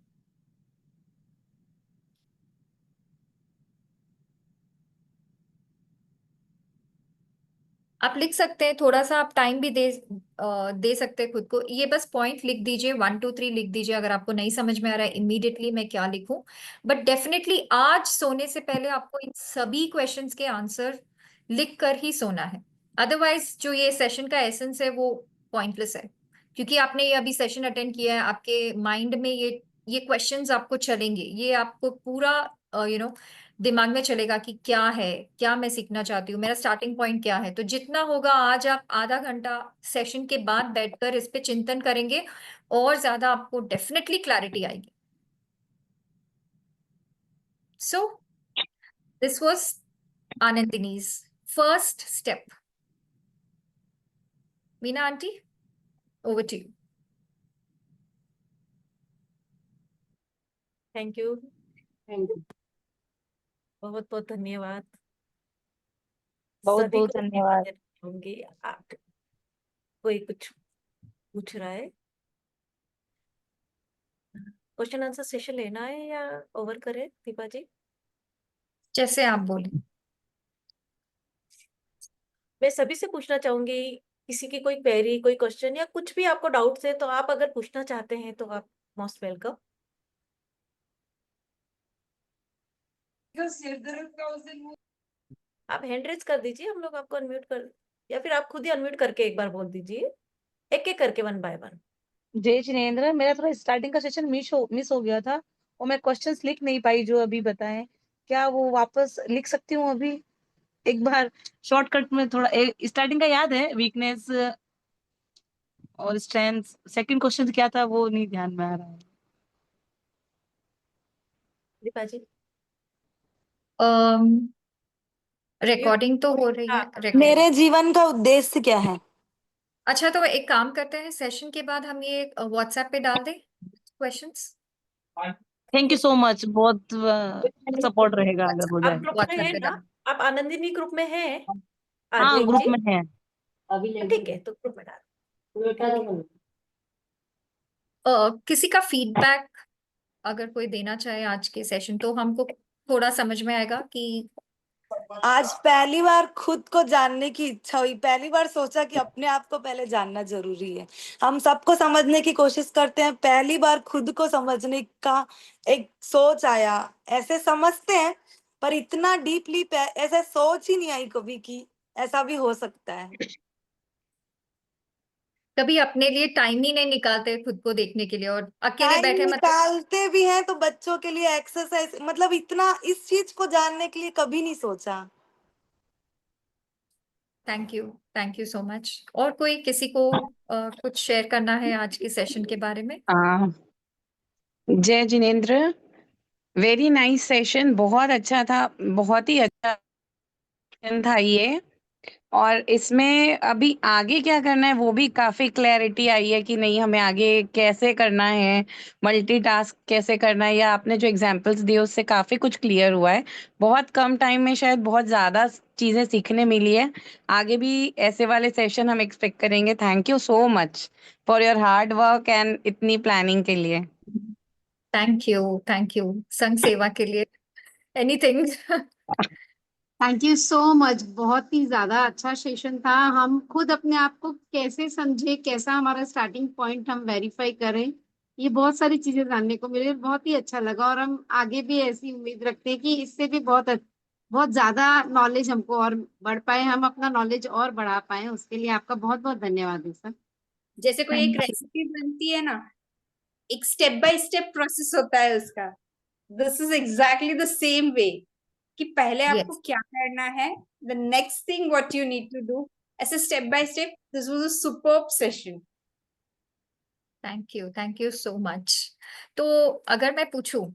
आप लिख सकते हैं, थोड़ा सा आप टाइम भी दे सकते हैं खुद को। ये बस पॉइंट लिख दीजिए, 1 2 3 लिख दीजिए। अगर आपको नहीं समझ में आ रहा है इमीडिएटली मैं क्या लिखूं, बट डेफिनेटली आज सोने से पहले आपको इन सभी क्वेश्चंस के आंसर लिख कर ही सोना है। अदरवाइज जो ये सेशन का एसेंस है वो पॉइंटलेस है, क्योंकि आपने ये अभी सेशन अटेंड किया है, आपके माइंड में ये क्वेश्चंस आपको चलेंगे, ये आपको पूरा दिमाग में चलेगा कि क्या है, क्या मैं सीखना चाहती हूँ, मेरा स्टार्टिंग पॉइंट क्या है। तो जितना होगा आज आप आधा घंटा सेशन के बाद बैठकर इस पे चिंतन करेंगे और ज्यादा आपको डेफिनेटली क्लैरिटी आएगी। So this was Anandini's first step. Meena aunty, over to you. Thank you, बहुत बहुत धन्यवाद। बहुत सभी बहुत को धन्यवाद। होंगे। आप कोई कुछ पूछ रहा है? क्वेश्चन आंसर सेशन लेना है या ओवर करें दीपा जी? जैसे आप बोले। मैं सभी से पूछना चाहूंगी, किसी की कोई क्वेरी, कोई क्वेश्चन या कुछ भी आपको डाउट्स है तो आप अगर पूछना चाहते हैं तो आप मोस्ट वेलकम। आप हैंड रेज कर दीजिए, हम लोग आपको अनम्यूट कर, या फिर आप खुद ही अनम्यूट करके एक बार बोल दीजिए, एक एक करके 1 बाय 1। जय जिनेन्द्र, मेरा थोड़ा स्टार्टिंग का सेशन मिस हो गया था और मैं क्वेश्चंस लिख नहीं पाई जो अभी बताएं। क्या वो वापस लिख सकती हूँ अभी एक बार शॉर्टकट में? थोड़ा स्टार्टिंग का याद है, वीकनेस और स्ट्रेंथ। सेकंड क्वेश्चन क्या था वो नहीं ध्यान में आ रहा है। पुष्पा जी? रिकॉर्डिंग तो हो रही है। मेरे जीवन का उद्देश्य क्या है? अच्छा, तो एक काम करते हैं, सेशन के बाद हम ये व्हाट्सएप पे डाल दें questions. Thank you so much, बहुत सपोर्ट रहेगा अगर हो आप जाए। ग्रुप में WhatsApp है पे ना? डाल। आप आनंदिनी ग्रुप में हैं? हाँ, आद्विक ग्रुप जी? में है। ठीक है, तो ग्रुप में डाल। किसी का फीडबैक अगर कोई देना चाहे आज के सेशन, तो हमको थोड़ा समझ में आएगा कि आज पहली बार खुद को जानने की इच्छा हुई, पहली बार सोचा कि अपने आप को पहले जानना जरूरी है। हम सबको समझने की कोशिश करते हैं, पहली बार खुद को समझने का एक सोच आया। ऐसे समझते हैं पर इतना डीपली ऐसे सोच ही नहीं आई कभी कि ऐसा भी हो सकता है। कभी अपने लिए टाइम ही नहीं निकालते खुद को देखने के लिए, और अकेले टाइम बैठे मतलब निकालते भी हैं तो बच्चों के लिए एक्सरसाइज, मतलब इतना इस चीज को जानने के लिए कभी नहीं सोचा। Thank you so much. और कोई किसी को कुछ शेयर करना है आज के सेशन के बारे में? जय जिनेन्द्र, वेरी नाइस सेशन, बहुत अच्छा था, बहुत ही अच्छा सेशन था ये। और इसमें अभी आगे क्या करना है वो भी काफी क्लैरिटी आई है कि नहीं, हमें आगे कैसे करना है, मल्टीटास्क कैसे करना है, या आपने जो एग्जांपल्स दिए उससे काफी कुछ क्लियर हुआ है। बहुत कम टाइम में शायद बहुत ज्यादा चीजें सीखने मिली है। आगे भी ऐसे वाले सेशन हम एक्सपेक्ट करेंगे। Thank you so much for your hard work and इतनी प्लानिंग के लिए। थैंक यू संघ सेवा के लिए। Anything. Thank you so much, बहुत ही ज्यादा अच्छा सेशन था। हम खुद अपने आप को कैसे समझे, कैसा हमारा स्टार्टिंग पॉइंट हम वेरीफाई करें, ये बहुत सारी चीजें जानने को मिली, बहुत ही अच्छा लगा। और हम आगे भी ऐसी उम्मीद रखते हैं कि इससे भी बहुत ज्यादा नॉलेज हमको और बढ़ पाए, हम अपना नॉलेज और बढ़ा पाए। उसके लिए आपका बहुत बहुत धन्यवाद है सर। जैसे कोई एक रेसिपी बनती है ना, एक स्टेप बाय स्टेप प्रोसेस होता है उसका। This is exactly the same way कि पहले आपको Yes. क्या करना है, the next thing what you need to do, ऐसे step by step. This was a superb session. Thank you so much. तो अगर मैं पूछूं,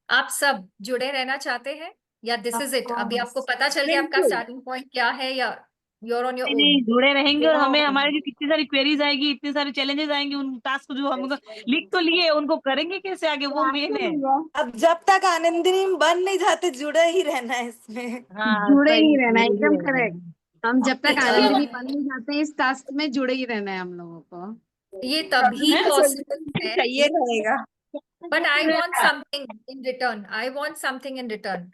आप सब जुड़े रहना चाहते हैं या दिस इज इट? अभी आपको पता चल गया आपका स्टार्टिंग पॉइंट क्या है, या यूर ऑन योर नहीं ओन? नहीं, जुड़े रहेंगे। और हमें हमारे जो कितनी सारी क्वेरीज आएगी, इतने सारे चैलेंजेस आएंगे, उन टास्क जो हम लिख तो लिए, उनको करेंगे कैसे आगे, वो मेन है। अब जब तक आनंदिनी बन नहीं जाते, जुड़े ही रहना है इसमें। हाँ, जुड़े सही, ही रहना है, जुड़े ही एकदम रहना है। करेक्ट। हम जब तक आनंदिनी बन नहीं जाते, इस टास्क में जुड़े ही रहना है हम लोगों को। ये तभी पॉसिबल है, चाहिए रहेगा। But I want something in return.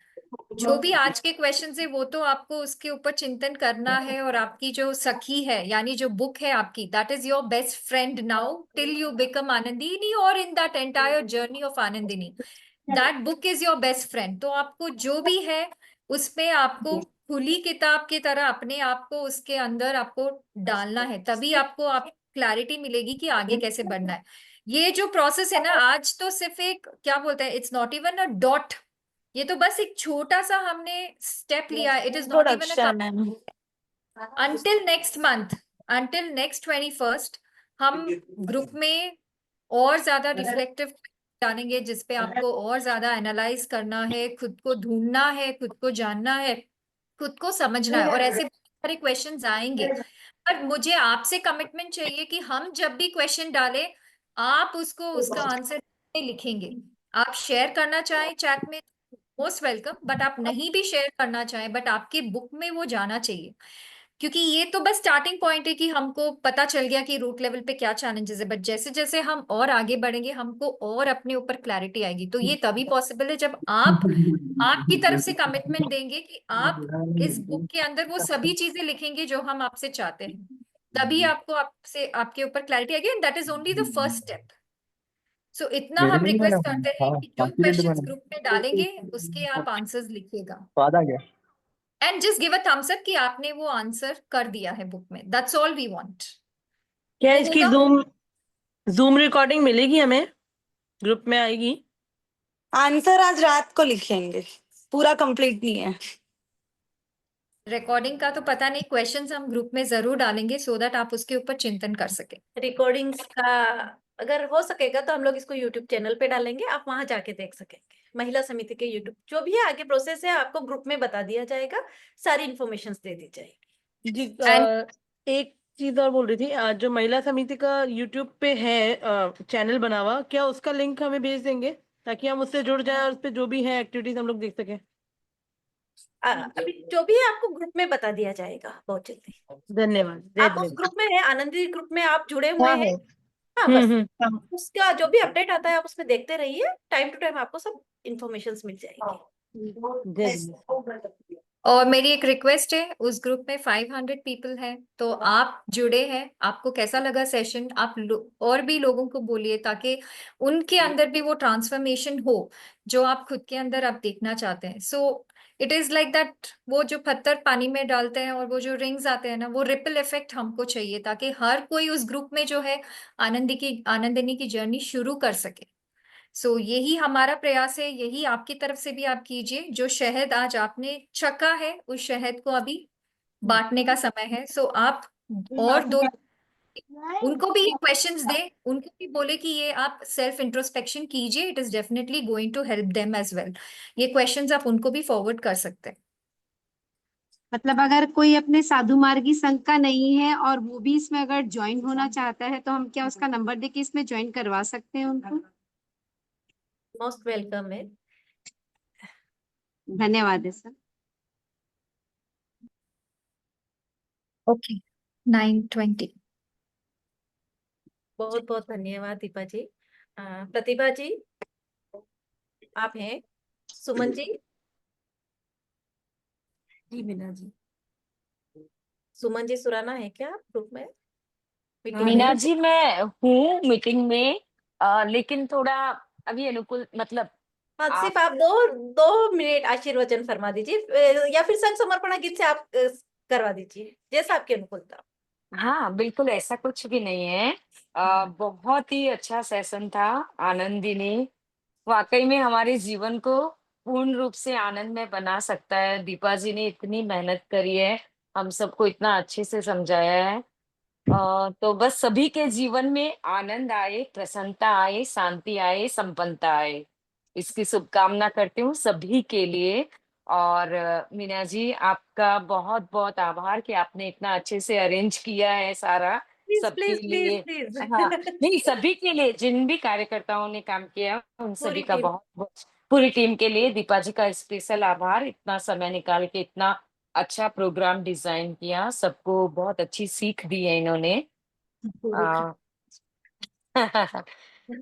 जो भी आज के क्वेश्चन है वो तो आपको उसके ऊपर चिंतन करना है, और आपकी जो सखी है, यानी जो बुक है आपकी, that is your best friend now till you become Anandini, और in that entire journey of Anandini, that book is your best friend. तो आपको जो भी है उसमें आपको खुली किताब की तरह अपने आप को उसके अंदर आपको डालना है, तभी आपको आप क्लैरिटी मिलेगी कि आगे कैसे बढ़ना है। ये जो प्रोसेस है ना, आज तो सिर्फ एक क्या बोलते हैं, it's not even a dot, ये तो बस एक छोटा सा हमने स्टेप लिया। It is not even production until next month, until next 21st हम ग्रुप में और ज्यादा रिफ्लेक्टिव जानेंगे, जिसपे आपको और ज्यादा एनालाइज करना है, खुद को ढूंढना है, खुद को जानना है, खुद को समझना है, और ऐसे बहुत सारे क्वेश्चंस आएंगे। पर मुझे आपसे कमिटमेंट चाहिए कि हम जब भी क्वेश्चन डालें, आप उसको उसका आंसर लिखेंगे। आप शेयर करना चाहें चैट में, मोस्ट वेलकम, बट आप नहीं भी शेयर करना चाहें, बट आपकी बुक में वो जाना चाहिए। क्योंकि ये तो बस स्टार्टिंग पॉइंट है कि हमको पता चल गया कि रूट लेवल पे क्या चैलेंजेस है, बट जैसे जैसे हम और आगे बढ़ेंगे हमको और अपने ऊपर क्लैरिटी आएगी। तो ये तभी पॉसिबल है जब आप आपकी तरफ से कमिटमेंट देंगे कि आप इस बुक के अंदर वो सभी चीजें लिखेंगे जो हम आपसे चाहते हैं, तभी आपको आपसे आपके ऊपर क्लैरिटी आएगी, and that is only the first step. So इतना हम रिक्वेस्ट करते हैं कि जो क्वेश्चंस ग्रुप में डालेंगे उसके आप आंसर्स लिखिएगा, and just give a thumbs up कि आपने वो आंसर कर दिया है बुक में। That's all we want. क्या इसकी जूम रिकॉर्डिंग मिलेगी हमें, ग्रुप में आएगी? आंसर आज रात को लिखेंगे, पूरा कंप्लीट नहीं है। रिकॉर्डिंग का तो पता नहीं, क्वेश्चंस हम ग्रुप में जरूर डालेंगे सो दैट आप उसके ऊपर चिंतन कर सके। रिकॉर्डिंग्स का अगर हो सकेगा तो हम लोग इसको यूट्यूब चैनल पे डालेंगे, आप वहां जाके देख सकेंगे। महिला समिति के यूट्यूब जो भी है आगे प्रोसेस है आपको ग्रुप में बता दिया जाएगा, सारी इन्फॉर्मेशन दे दी जाएगी। जी एंड एक चीज और बोल रही थी, जो महिला समिति का यूट्यूब पे है चैनल बना हुआ, क्या उसका लिंक हमें भेज देंगे ताकि हम उससे जुड़ जाए और उस पे जो भी है एक्टिविटीज हम लोग देख सकें? अभी जो भी है आपको ग्रुप में बता दिया जाएगा बहुत जल्दी। धन्यवाद, जय आप उस जिनेंद्र। ग्रुप में है, आनंदी ग्रुप में आप जुड़े हुए हैं। हाँ बस उसका जो भी अपडेट आता है आप उसमें देखते रहिए, टाइम टू टाइम आपको सब इन्फॉर्मेशन मिल जाएगी। जय जिनेंद्र। और मेरी एक रिक्वेस्ट है, उस ग्रुप में 500 पीपल हैं, तो आप जुड़े हैं, आपको कैसा लगा सेशन, आप और भी लोगों को बोलिए ताकि उनके अंदर भी वो ट्रांसफॉर्मेशन हो जो आप खुद के अंदर आप देखना चाहते हैं। So it is like that, वो जो पत्थर पानी में डालते हैं और वो जो रिंग्स आते हैं ना, वो रिपल इफेक्ट हमको चाहिए ताकि हर कोई उस ग्रुप में जो है आनंदिनी की जर्नी शुरू कर सके। सो यही हमारा प्रयास है, यही आपकी तरफ से भी आप कीजिए। जो शहद आज आपने चखा है, उस शहद को अभी बांटने का समय है। सो आप और दो उनको भी क्वेश्चंस दें, उनको भी बोले कि ये आप सेल्फ इंट्रोस्पेक्शन कीजिए, it is definitely going to help them as well. ये क्वेश्चंस आप उनको भी फॉरवर्ड कर सकते हैं। मतलब अगर कोई अपने साधु मार्गी संघ का नहीं है और वो भी इसमें अगर ज्वाइन होना चाहता है तो हम क्या उसका नंबर देके इसमें ज्वाइन करवा सकते हैं उनको? मोस्ट वेलकम है। धन्यवाद है सर। ओके 9:20। बहुत बहुत धन्यवाद दीपा जी। प्रतिभा जी आप हैं? सुमन जी? जी मीना जी। सुमन जी सुराना है क्या ग्रुप में, मीटिंग मीना में? जी मैं हूँ मीटिंग में, लेकिन थोड़ा अभी अनुकूल मतलब हाँ आप सिर्फ आप दो दो मिनट आशीर्वचन फरमा दीजिए, या फिर संग समर्पणा गीत से आप करवा दीजिए, जैसा आपकी अनुकूलता। हाँ बिल्कुल ऐसा कुछ भी नहीं है। बहुत ही अच्छा सेशन था। आनंदिनी वाकई में हमारे जीवन को पूर्ण रूप से आनंद में बना सकता है। दीपा जी ने इतनी मेहनत करी है, हम सबको इतना अच्छे से समझाया है। तो बस सभी के जीवन में आनंद आए, प्रसन्नता आए, शांति आए, संपन्नता आए, इसकी शुभकामना करती हूँ सभी के लिए। और मीना जी आपका बहुत बहुत आभार कि आपने इतना अच्छे से अरेंज किया है सारा प्लीज सबके प्लीज लिए। प्लीज हाँ प्लीज नहीं, सभी के लिए जिन भी कार्यकर्ताओं ने काम किया उन सभी पूरी का टीम। बहुत बहुत, पूरी टीम के लिए दीपा जी का स्पेशल आभार। इतना समय निकाल के इतना अच्छा प्रोग्राम डिजाइन किया, सबको बहुत अच्छी सीख दी है इन्होंने।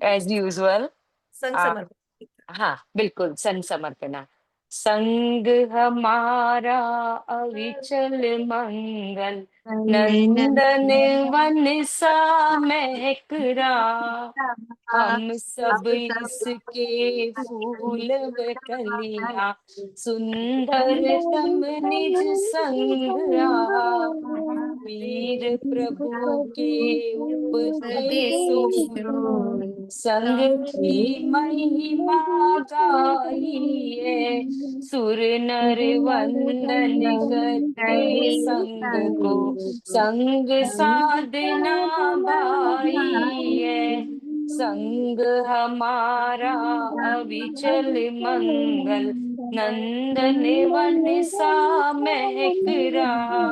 As usual. संग समर्पण। हाँ बिल्कुल, संग समर्पणा। संग हमारा अविचल मंगल, नंदन वन सा महकरा, हम सब इसके फूल व कलियां, सुंदर तम निज संग आ, वीर प्रभु के उपदेशों, संग की महिमा गाइए, सुर नर वंदन करते संग को, संग साधना बाइए, संग हमारा अविचल मंगल, नंदन वन सा महक रहा,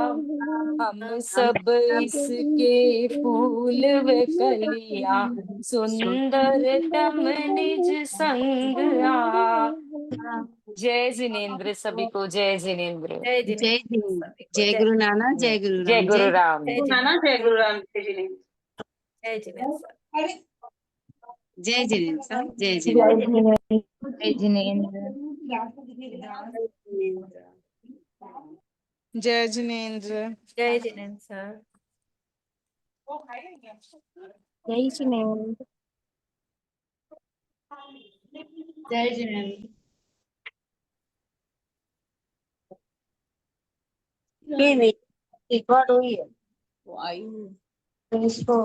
हम सब इसके फूल व कलियां, सुंदरतम निज संग आ। जय जिनेन्द्र सभी को, जय जिनेन्द्र। जय जय जिनेन्द्र जिनेन्द्र, सभी को, जय जय गुरु नानक, जय गुरु जय राम, गुरु जय राम। जय नाना जय गुरु राम, जय जिनेंद्र। जय जिनेन्द्र सर। जय जिनेन्द्र सर, जय जय जिनेन्द्र। जिनेन्द्र। जय जिनेन्द्र। जय जिनेन्द्र सर। जय जिनेन्द्र। जय जिनेन्द्र। ये रिकॉर्ड हुई है वो आई तो इसको